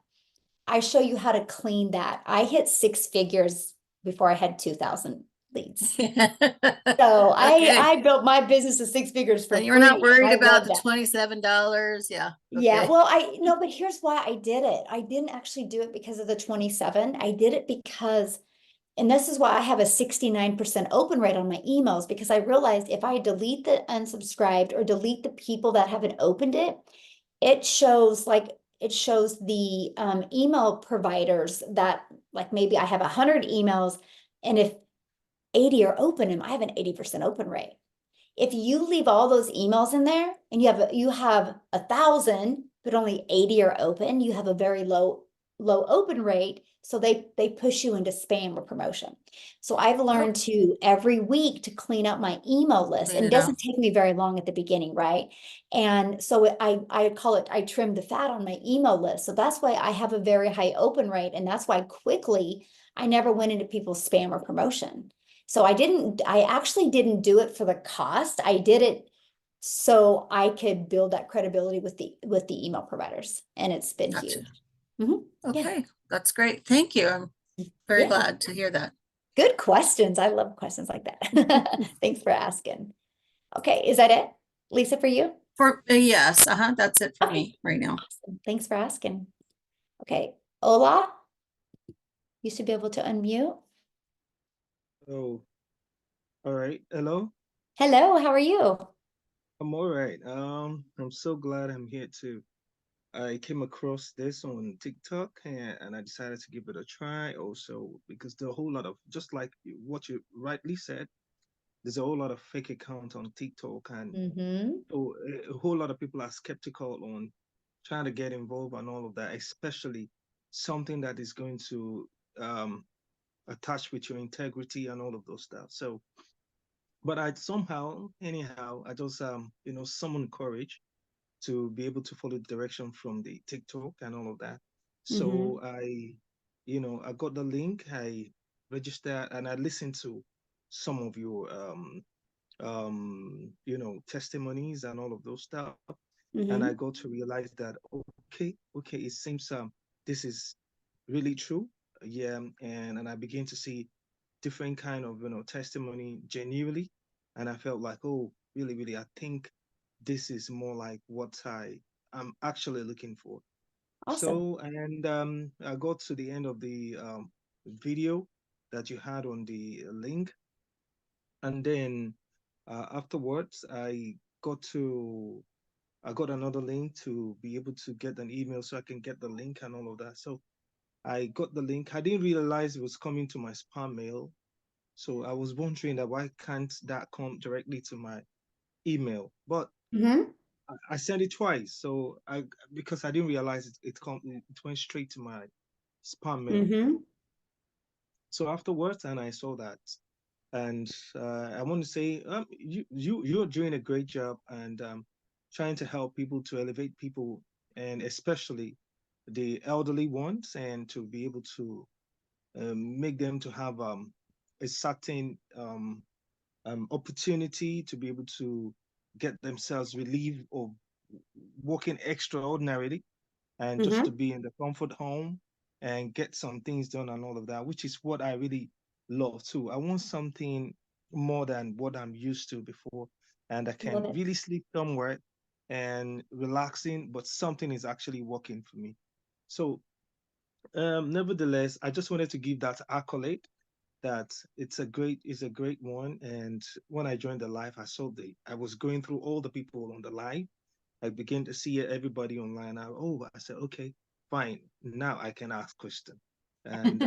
I show you how to clean that. I hit 6 figures before I had 2,000 leads. So Okay. I built my business to 6 figures for And free. you're not worried I about love the that. $27. Yeah. Yeah, Okay. well, but here's why I did it. I didn't actually do it because of the 27. I did it because, and this is why I have a 69% open rate on my emails, because I realized if I delete the unsubscribed or delete the people that haven't opened it, it shows the email providers that, like, maybe I have 100 emails, and if 80 are open, and I have an 80% open rate. If you leave all those emails in there and you have 1,000, but only 80 are open, you have a very low open rate. So they push you into spam or promotion. So I've learned to every week to clean up my email list, and it doesn't take me very long at the beginning, right? And so I call it, I trim the fat on my email list. So that's why I have a very high open rate, and that's why quickly I never went into people's spam or promotion. So I actually didn't do it for the cost. I did it so I could build that credibility with the email providers, and it's been Gotcha. huge. Mhm. Okay, that's great. Thank you. I'm very Yeah. glad to hear that. Good questions. I love questions like that. Thanks for asking. Okay, is that it, Lisa, for you? Yes, that's it for me right now. Awesome. Thanks for asking. Okay, Ola, you should be able to unmute. Oh, all right. Hello. Hello, how are you? I'm all right. I'm so glad I'm here too. I came across this on TikTok and I decided to give it a try also because there are a whole lot of, just like what you rightly said, there's a whole lot of fake accounts on TikTok and so a whole lot of people are skeptical on trying to get involved and all of that, especially something that is going to attach with your integrity and all of those stuff. So but I somehow, anyhow, I just summoned courage to be able to follow the direction from the TikTok and all of that. So I got the link, I registered, and I listened to some of your testimonies and all of those stuff, and I got to realize that okay, it seems this is really true, yeah, and I begin to see different kind of testimony genuinely, and I felt like, oh, really, really, I think this is more like what I'm actually looking for. Awesome. So, and I got to the end of the video that you had on the link, and then afterwards I got another link to be able to get an email so I can get the link and all of that. So I got the link. I didn't realize it was coming to my spam mail. So I was wondering that why can't that come directly to my email? But I sent it twice. So because I didn't realize it went straight to my spam mail. So afterwards, and I saw that, and I want to say you're doing a great job and trying to help people to elevate people and especially the elderly ones and to be able to make them to have a certain opportunity to be able to get themselves relieved of working extraordinarily and just to be in the comfort home and get some things done and all of that, which is what I really love too. I want something more than what I'm used to before, and I can really sleep somewhere and relaxing, but something is actually working for me. So nevertheless, I just wanted to give that accolade that it's a great one. And when I joined the live, I was going through all the people on the live, I began to see everybody online. I said, okay, fine. Now I can ask questions. And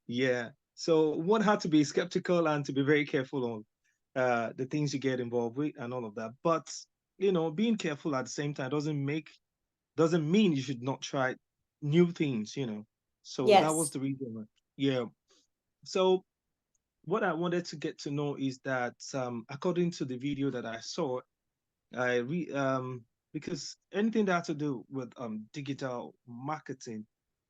yeah, so one had to be skeptical and to be very careful on the things you get involved with and all of that. But being careful at the same time doesn't mean you should not try new things. So that was Yes. the reason. Yeah. So what I wanted to get to know is that according to the video that I saw, because anything that has to do with digital marketing,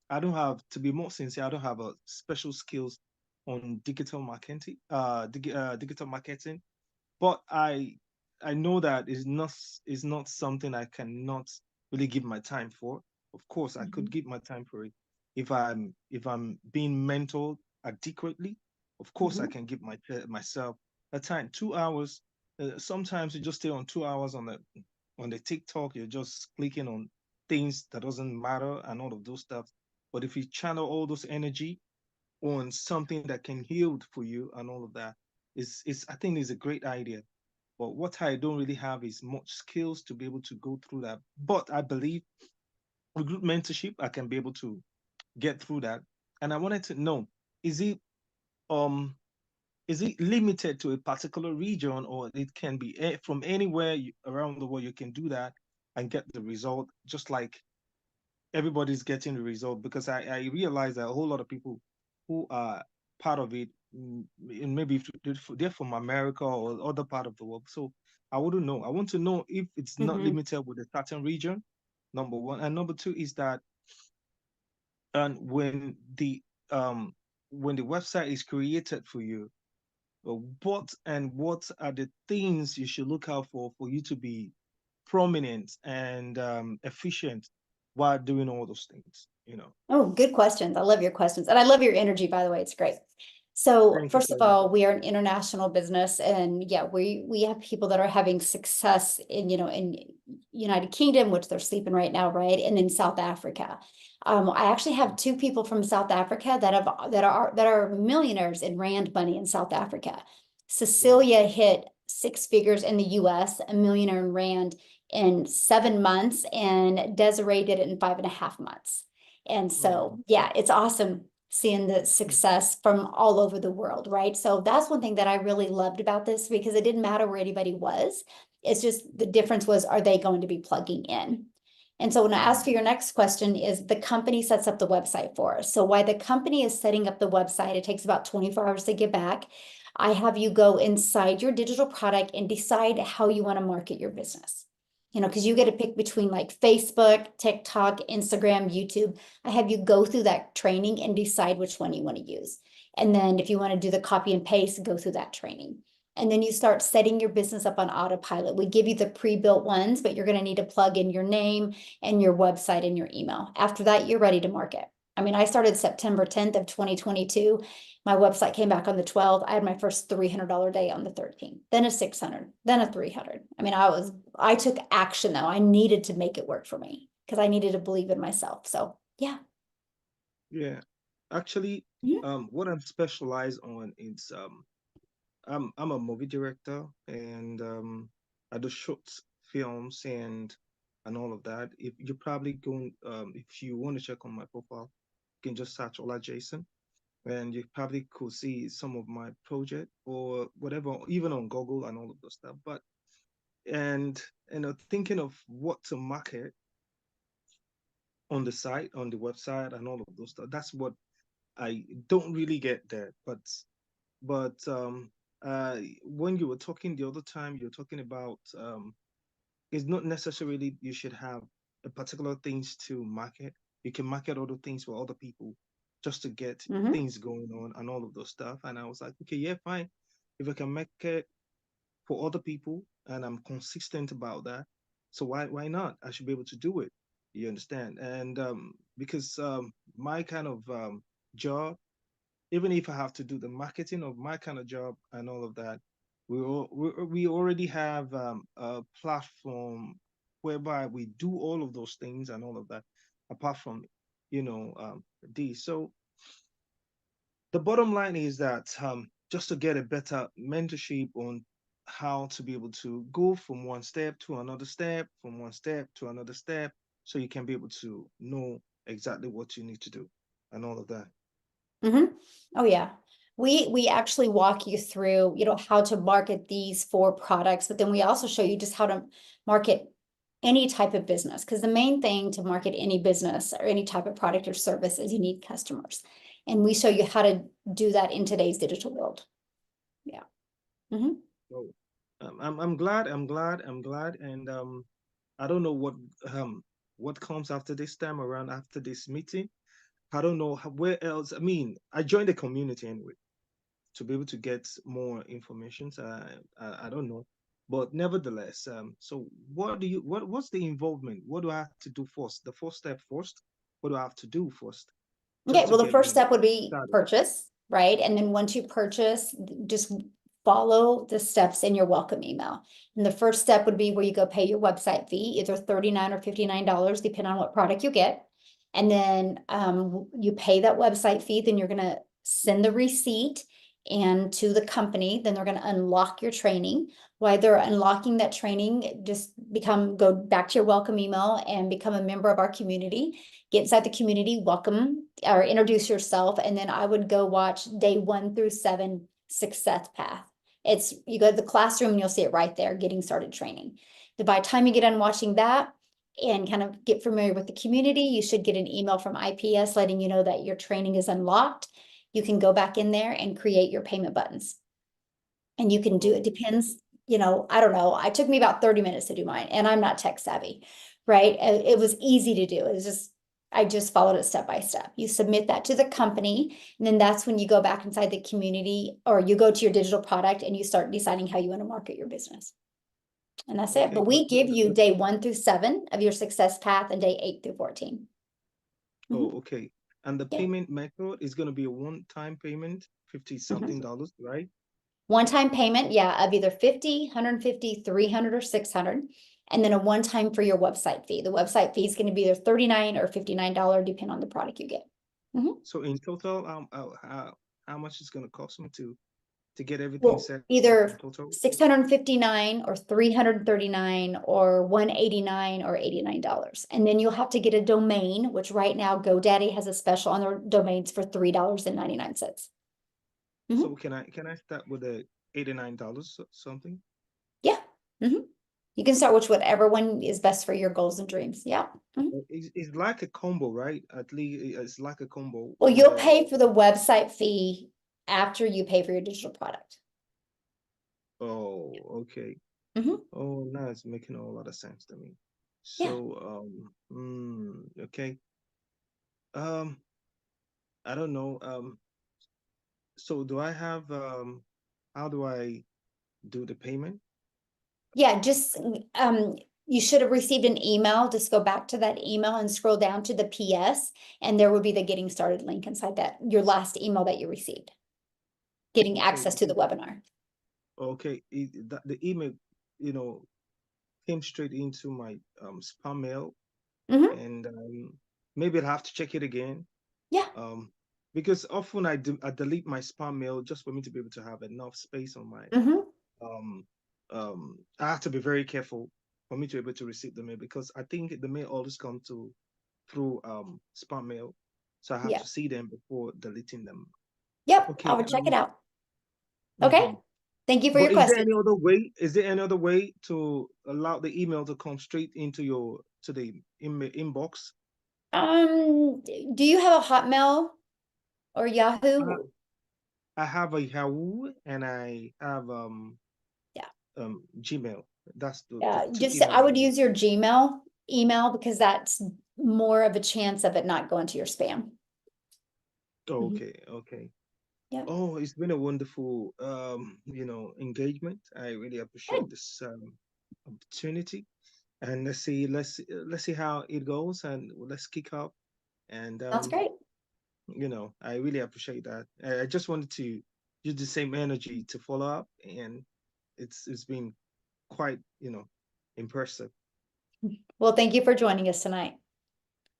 I don't have, to be more sincere, I don't have a special skills on digital marketing, but I know that is not something I cannot really give my time for. Of course, I could give my time for it if I'm being mentored adequately. Of course, I can give myself a time, 2 hours. Sometimes you just stay on 2 hours on the TikTok. You're just clicking on things that doesn't matter and all of those stuff. But if you channel all those energy on something that can heal for you and all of that, is I think is a great idea. But what I don't really have is much skills to be able to go through that. But I believe with group mentorship, I can be able to get through that. And I wanted to know, is it um is it limited to a particular region, or it can be from anywhere around the world you can do that and get the result, just like everybody's getting the result? Because I realize that a whole lot of people who are part of it, and maybe if they're from America or other part of the world. So I wouldn't know. I want to know if it's not limited with a certain region, number one. And number two is that, and when the website is created for you, what are the things you should look out for you to be prominent and efficient while doing all those things? Oh, good questions. I love your questions. And I love your energy, by the way. It's great. So Thank you first so of much. all, we are an international business, and yeah, we have people that are having success in United Kingdom, which they're sleeping right now, right? And in South Africa. I actually have 2 people from South Africa that are millionaires in rand money in South Africa. Cecilia hit 6 figures in the US, a millionaire in rand in 7 months, and Desiree did it in 5.5 months. And so, yeah, it's awesome seeing the success from all over the world, right? So that's one thing that I really loved about this, because it didn't matter where anybody was. It's just the difference was, are they going to be plugging in? And so when I ask for your next question, is the company sets up the website for us. So while the company is setting up the website, it takes about 24 hours to get back. I have you go inside your digital product and decide how you want to market your business. Because you get to pick between like Facebook, TikTok, Instagram, YouTube. I have you go through that training and decide which one you want to use. And then if you want to do the copy and paste, go through that training. And then you start setting your business up on autopilot. We give you the pre-built ones, but you're going to need to plug in your name and your website and your email. After that, you're ready to market. I mean, I started September 10th of 2022. My website came back on the 12th. I had my first $300 day on the 13th, then a 600, then a 300. I mean, I took action though. I needed to make it work for me because I needed to believe in myself. So yeah. Yeah, actually, what I'm specialized on is I'm a movie director, and I do short films and all of that. If you're probably going, if you want to check on my profile, you can just search Ola Jason, and you probably could see some of my project or whatever, even on Google and all of those stuff. But and thinking of what to market on the site, on the website, and all of those stuff. That's what I don't really get there. But when you were talking the other time, you're talking about it's not necessarily you should have a particular things to market. You can market other things for other people just to get things going on and all of those stuff. And I was like, okay, yeah, fine. If I can make it for other people and I'm consistent about that, so why not? I should be able to do it. You understand? And because my kind of job, even if I have to do the marketing of my kind of job and all of that, we already have a platform whereby we do all of those things and all of that, apart from these. So the bottom line is that just to get a better mentorship on how to be able to go from one step to another step, from one step to another step, so you can be able to know exactly what you need to do and all of that. Oh, yeah. We actually walk you through, how to market these 4 products, but then we also show you just how to market any type of business. Because the main thing to market any business or any type of product or service is you need customers. And we show you how to do that in today's digital world. Yeah. So I'm glad, and I don't know what comes after this time around, after this meeting. I don't know where else. I mean, I joined the community anyway to be able to get more information. So I don't know, but nevertheless, so what's the involvement? What do I have to do first? The first step first. What do I have to do first? Okay, Just to well, the get first me step would be started. purchase, right? And then once you purchase, just follow the steps in your welcome email. And the first step would be where you go pay your website fee, either $39 or $59, depending on what product you get. And then you pay that website fee, then you're gonna send the receipt and to the company, then they're gonna unlock your training. While they're unlocking that training, just go back to your welcome email and become a member of our community. Get inside the community, welcome or introduce yourself, and then I would go watch day 1 through 7 success path. You go to the classroom and you'll see it right there, getting started training. By the time you get done watching that and kind of get familiar with the community, you should get an email from IPS letting you know that your training is unlocked. You can go back in there and create your payment buttons. And you can do, it depends, I don't know. It took me about 30 minutes to do mine, and I'm not tech savvy, right? It was easy to do. It was just, I just followed it step by step. You submit that to the company, and then that's when you go back inside the community, or you go to your digital product and you start deciding how you want to market your business. And that's it. Okay, But we give you day 1 through 7 of your success path and day 8 through 14. Oh, okay. And the Yeah. payment method is going to be a one-time payment, 50 something dollars, right? One-time payment, yeah, of either 50, 150, 300, or 600. And then a one-time for your website fee. The website fee is going to be either $39 or $59, depending on the product you get. So in total, how much is going to cost me to get everything Well, set up either in total? 659 or 339 or 189 or $89. And then you'll have to get a domain, which right now GoDaddy has a special on their domains for $3.99. So can I start with the $89 something? Yeah. You can start with whatever one is best for your goals and dreams. Yeah. It's like a combo, right? At least it's like a combo. Well, you'll where- pay for the website fee after you pay for your digital product. Oh, okay. Oh, now it's making a lot of sense to me. Yeah. So, okay. I don't know. So do I have how do I do the payment? Yeah, just you should have received an email. Just go back to that email and scroll down to the PS, and there would be the getting started link inside that, your last email that you received. Getting Okay, access to the webinar. okay. The email, came straight into my spam mail, and maybe I'll have to check it again. Yeah. Because often I delete my spam mail just for me to be able to have enough space on my I have to be very careful for me to be able to receive the mail, because I think the mail always come through spam mail, so I have Yeah. to see them before deleting them. Yep, Okay. I would check it out. Okay. Thank you for your But is there question. any other way? Is there any other way to allow the email to come straight into the inbox? Do you have a Hotmail or Yahoo? I have a Yahoo and I have Gmail. That's the two Just email I would I use your Gmail email, because that's more of a chance of it not going to your spam. Oh, okay. Yeah. Oh, it's been a wonderful engagement. I really appreciate this opportunity. And let's see how it goes, and let's kick up. And That's great. I really appreciate that. I just wanted to use the same energy to follow up, and it's been quite impressive. Well, thank you for joining us tonight.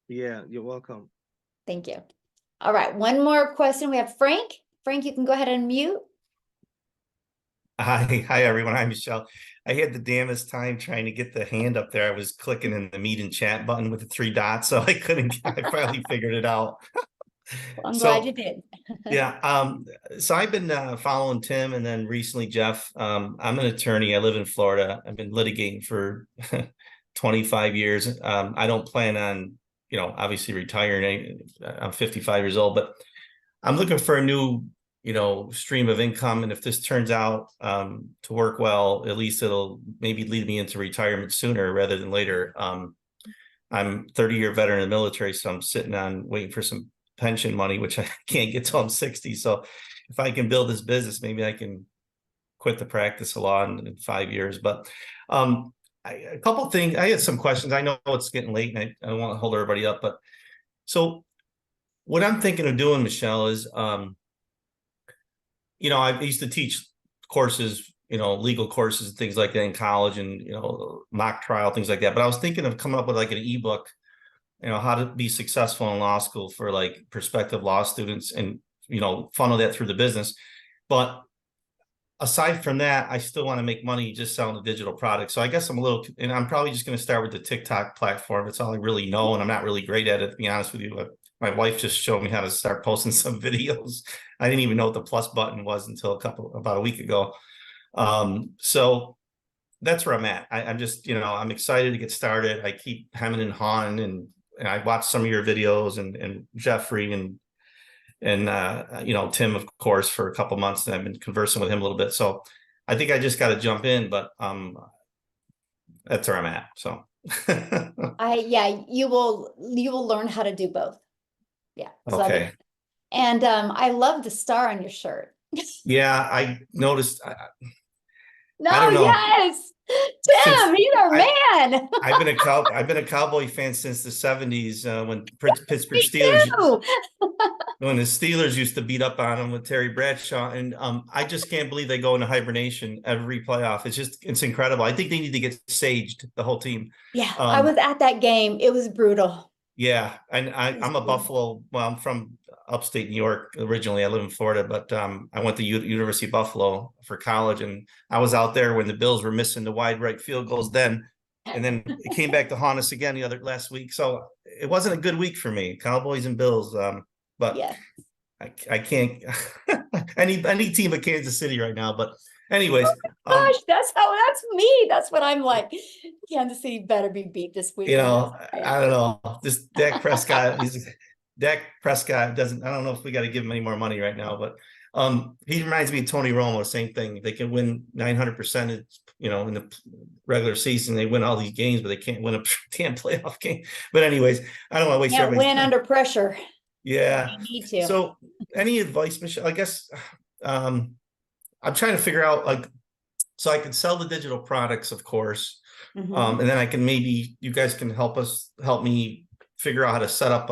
Yeah, you're welcome. Thank you. All right, one more question. We have Frank. Frank, you can go ahead and mute. Hi everyone. Hi Michelle. I had the damnest time trying to get the hand up there. I was clicking in the meet and chat button with the 3 dots, so I couldn't. I finally figured it out. I'm glad you So did. yeah, so I've been following Tim and then recently Jeff. I'm an attorney. I live in Florida. I've been litigating for 25 years. I don't plan on, obviously retiring. I'm 55 years old, but I'm looking for a new, stream of income. And if this turns out to work well, at least it'll maybe lead me into retirement sooner rather than later. I'm 30-year veteran in the military, so I'm sitting on waiting for some pension money, which I can't get till I'm 60. So if I can build this business, maybe I can quit the practice of law in 5 years. But a couple of things, I had some questions. I know it's getting late and I don't want to hold everybody up, but so what I'm thinking of doing, Michelle, is I used to teach courses, legal courses and things like that in college and, mock trial, things like that. But I was thinking of coming up with like an ebook, how to be successful in law school for like prospective law students and, funnel that through the business. But aside from that, I still want to make money just selling the digital product. So I guess and I'm probably just going to start with the TikTok platform. It's all I really know. And I'm not really great at it, to be honest with you. My wife just showed me how to start posting some videos. I didn't even know what the plus button was until about a week ago. So that's where I'm at. I'm just, I'm excited to get started. I keep hemming and hawing and I watched some of your videos and Jeffrey and Tim, of course, for a couple months, and I've been conversing with him a little bit. So I think I just got to jump in, but that's where I'm at. So you will learn how to do both. Yeah. So okay. And I love the star on your shirt. Yeah, I noticed. No, I don't know. yes, Tim, he's our man. I've been a Cowboy fan since the 70s when Pittsburgh Steelers, when the Steelers used to beat up on them with Terry Bradshaw, and I just can't believe they go into hibernation every playoff. It's incredible. I think they need to get saged, the whole team. Yeah, I was at that game. It was brutal. Yeah, and I'm a Buffalo. Well, I'm from upstate New York originally. I live in Florida, but I went to University of Buffalo for college, and I was out there when the Bills were missing the wide right field goals then, and then it came back to haunt us again last week. So it wasn't a good week for me, Cowboys and Bills. But yeah. I can't any team but Kansas City right now. But anyways, gosh, that's me. That's what I'm like. Kansas City better be beat this week. I don't know. This Dak Prescott, doesn't. I don't know if we got to give him any more money right now, but he reminds me of Tony Romo. Same thing. They can win 900%, in the regular season. They win all these games, but they can't win a damn playoff game. But anyways, I don't want to waste everybody's win time. Under pressure. Yeah. You need to. So any advice, Michelle? I guess I'm trying to figure out so I can sell the digital products, of course. Mm-hmm. And then you guys can help me figure out how to set up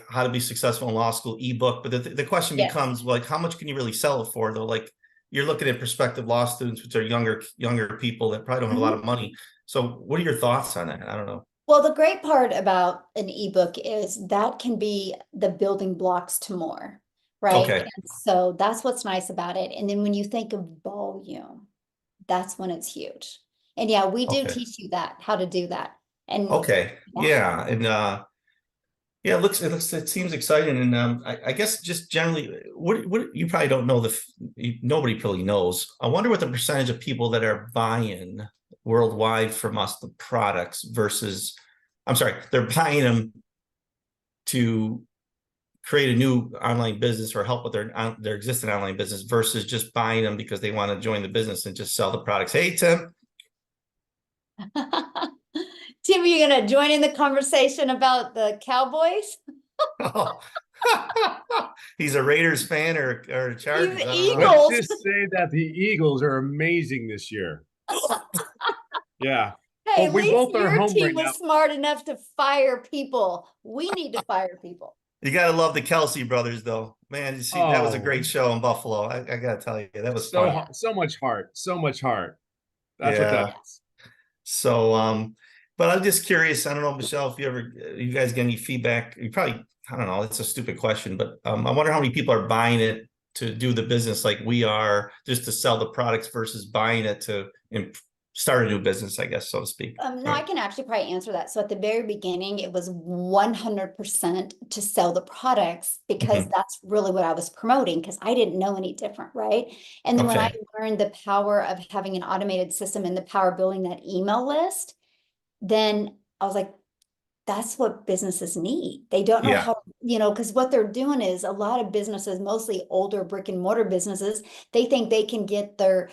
how to be successful in law school ebook. But the question becomes how much can you really sell it for though? Like you're looking at prospective law students, which are younger people that probably don't have a lot of money. So what are your thoughts on that? I don't know. Well, the great part about an ebook is that can be the building blocks to more, right? Okay. And so that's what's nice about it. And then when you think of volume, that's when it's huge. And yeah, we do teach you how to do that. And okay. Yeah. And it seems exciting. And I guess just generally, what you probably don't know nobody really knows. I wonder what the percentage of people that are buying worldwide from us, the products versus, they're buying them to create a new online business or help with their existing online business versus just buying them because they want to join the business and just sell the products. Hey, Tim. Tim, are you going to join in the conversation about the Cowboys? Oh. He's a Raiders fan or a Chargers. Let's just say that the Eagles are amazing this year. Yeah. Hey, at least your team was now. smart enough to fire people. We need to fire people. You got to love the Kelsey brothers, though. Man, you see, that was a great show in Buffalo. I got to tell you, that was fun. So much heart. So much heart. That's what that is. So, but I'm just curious. I don't know, Michelle, if you guys get any feedback. You probably, I don't know, it's a stupid question, but I wonder how many people are buying it to do the business like we are, just to sell the products versus buying it to start a new business, I guess, so to speak? No, I can actually probably answer that. So at the very beginning, it was 100% to sell the products because that's really what I was promoting because I didn't know any different, right? And then when I learned the power of having an automated system and the power of building that email list, then I was like, that's what businesses need. They don't know how, because what they're doing is a lot of businesses, mostly older brick and mortar businesses, they think they can get their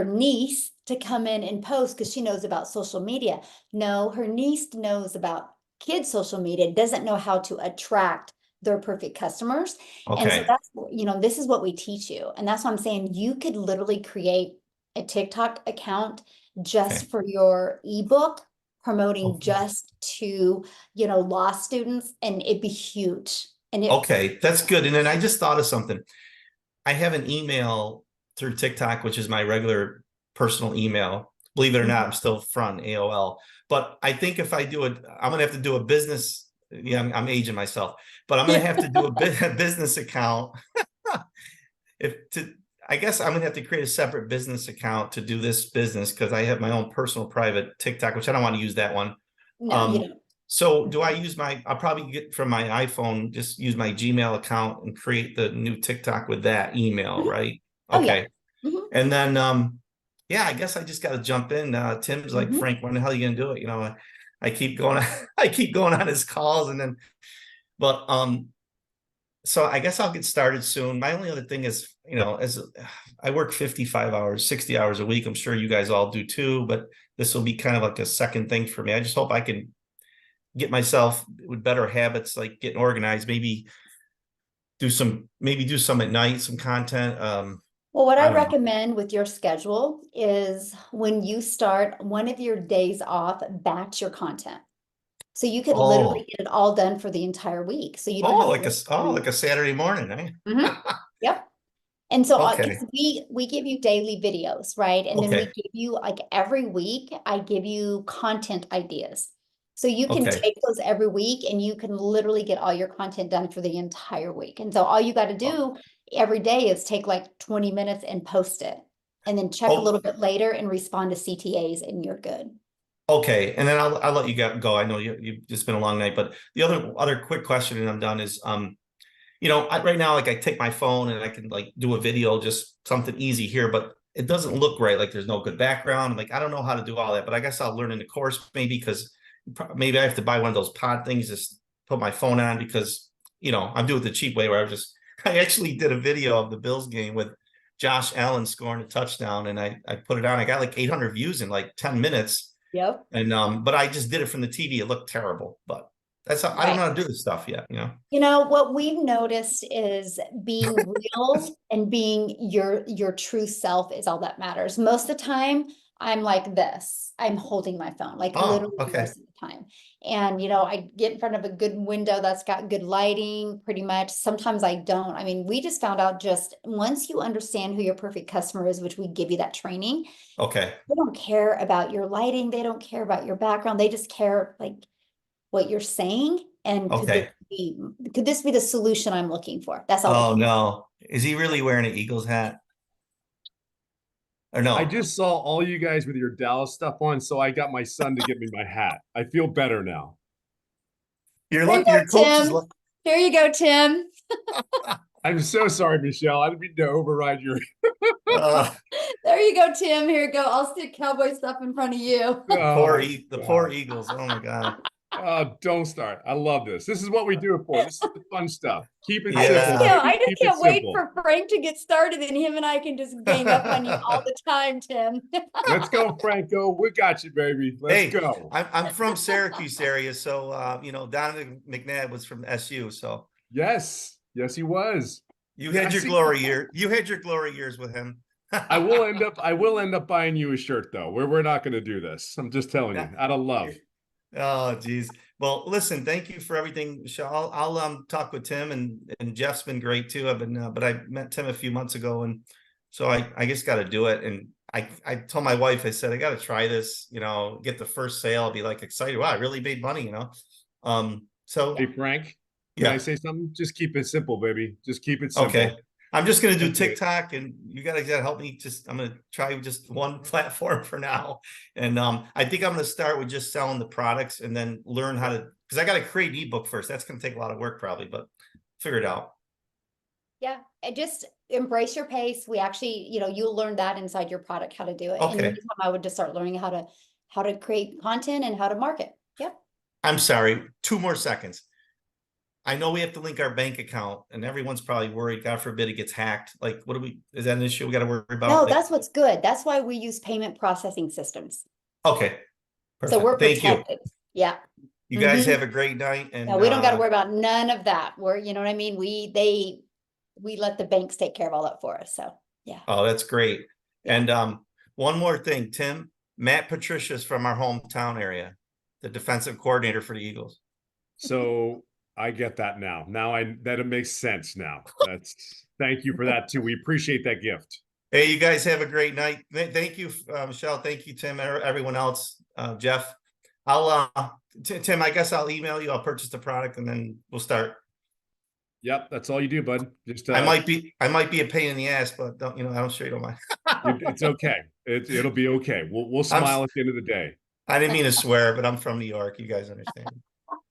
niece to come in and post because she knows about social media. No, her niece knows about kids' social media, doesn't know how to attract their perfect customers. And so that's, this is what we teach you. And that's why I'm saying you could literally create a TikTok account just for your ebook, promoting just to, law students, and it'd be huge. And that's good. And then I just thought of something. I have an email through TikTok, which is my regular personal email. Believe it or not, I'm still front AOL. But I think if I do it, I'm gonna have to do a business. Yeah, I'm aging myself, but I'm gonna have to do a business account. I guess I'm gonna have to create a separate business account to do this business because I have my own personal private TikTok, which I don't want to use that one. No, you don't. So do I use I'll probably get from my iPhone, just use my Gmail account and create the new TikTok with that email, right? Okay. And then, I guess I just got to jump in. Tim's like, Frank, when the hell are you going to do it? I keep going, I keep going on his calls so I guess I'll get started soon. My only other thing is, as I work 55 hours, 60 hours a week. I'm sure you guys all do too, but this will be kind of like a second thing for me. I just hope I can get myself with better habits, like getting organized, maybe do some at night, some content. Well, what I recommend with your schedule is when you start one of your days off, batch your content. So you could literally get it all done for the entire week. So you don't have like a Saturday morning, eh? Yep. And so we give you daily videos, right? And then we give you like every week, I give you content ideas. So you can take those every week and you can literally get all your content done for the entire week. And so all you got to do every day is take like 20 minutes and post it. And then check a little bit later and respond to CTAs and you're good. Okay, and then I'll let you go. I know you've just been a long night, but the other quick question, and I'm done, is right now, like I take my phone and I can like do a video, just something easy here, but it doesn't look right. Like there's no good background. Like I don't know how to do all that, but I guess I'll learn in the course maybe because maybe I have to buy one of those pod things, just put my phone on because I'm doing it the cheap way where I actually did a video of the Bills game with Josh Allen scoring a touchdown, and I put it on. I got like 800 views in like 10 minutes. Yep. And but I just did it from the TV. It looked terrible, but that's how I don't know how to do this stuff yet. What we've noticed is being real and being your true self is all that matters. Most of the time, I'm like this. I'm holding my phone, like literally most of the time. And I get in front of a good window that's got good lighting, pretty much. Sometimes I don't. I mean, we just found out just once you understand who your perfect customer is, which we give you that training. Okay. They don't care about your lighting. They don't care about your background. They just care like what you're saying. And could this be the solution I'm looking for? That's all. Oh no. Is he really wearing an Eagles hat? Or no? I just saw all you guys with your Dallas stuff on, so I got my son to get me my hat. I feel better now. You're lucky your coach is lucky. There you go, Tim. I'm so sorry, Michelle. I didn't mean to override your. There you go, Tim. Here you go. I'll stick cowboy stuff in front of you. The poor Eagles. Oh my God. Don't start. I love this. This is what we do it for. This is the fun stuff. Keep it Yeah. simple. I just Keep can't it wait simple. for Frank to get started and him and I can just gang up on you all the time, Tim. Let's go, Franco. We got you, baby. Let's go. I'm from Syracuse area, so Donovan McNabb was from SU. So yes, he was. You had your glory year. You had your glory years with him. I will end up buying you a shirt though. We're not going to do this. I'm just telling you, out of love. Oh, geez. Well, listen, thank you for everything, Michelle. I'll talk with Tim and Jeff's been great too. I've been, but I met Tim a few months ago, and so I just got to do it. And I told my wife, I said, I got to try this, get the first sale, be like excited. Wow, I really made money, So hey, Frank, can I say something? Just keep it simple, baby. Just keep it simple. Okay. I'm just gonna do Thank you. TikTok, and you guys gotta help me. I'm gonna try just one platform for now, and I think I'm gonna start with just selling the products, and then learn how to. Because I gotta create an ebook first. That's gonna take a lot of work probably, but figure it out. Yeah, and just embrace your pace. We actually, you'll learn that inside your product, how to do it. And Okay. anytime I would just start learning how to create content and how to market. Yep. I'm sorry. 2 more seconds. I know we have to link our bank account, and everyone's probably worried. God forbid it gets hacked. Like, what do we? Is that an issue we got to worry about? No, Like- that's what's good. That's why we use payment processing systems. Okay. So we're Thank you. protected. Yeah. You guys Mhm. have a great night. And No, we don't got to worry about none of that. You know what I mean? We let the banks take care of all that for us. So yeah. Oh, that's great. And one more thing, Tim, Matt Patricia's from our hometown area, the defensive coordinator for the Eagles. So I get that now. That it makes sense now. Thank you for that too. We appreciate that gift. Hey, you guys have a great night. Thank you, Michelle. Thank you, Tim, everyone else, Jeff. Tim, I guess I'll email you. I'll purchase the product, and then we'll start. Yep, that's all you do, bud. Just I might be a pain in the ass, but I'm sure you don't mind. it's okay. It'll be okay. We'll smile at the end of the day. I didn't mean to swear, but I'm from New York. You guys understand.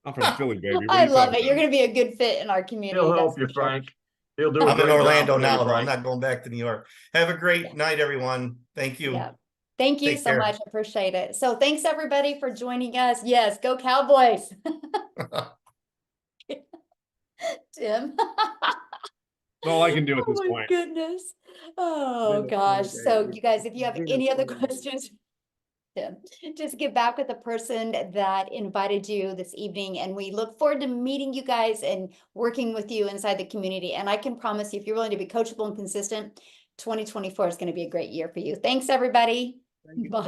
I'm from Philly, baby. What are I you love talking it. You're about? going to be a good fit in our community. He'll that's help you, for sure. Frank. He'll do. a I'm in great job Orlando for you, now, though. I'm Frank. not going back to New York. Have a great night, everyone. Thank you. Yeah. Thank you Take so care. much. I appreciate it. So thanks everybody for joining us. Yes, go Cowboys. Tim. All I can do at this Oh my point. goodness. Oh gosh. So you guys, if you have any other questions, Tim, just get back with the person that invited you this evening, and we look forward to meeting you guys and working with you inside the community. And I can promise you, if you're willing to be coachable and consistent, 2024 is going to be a great year for you. Thanks, everybody. Bye.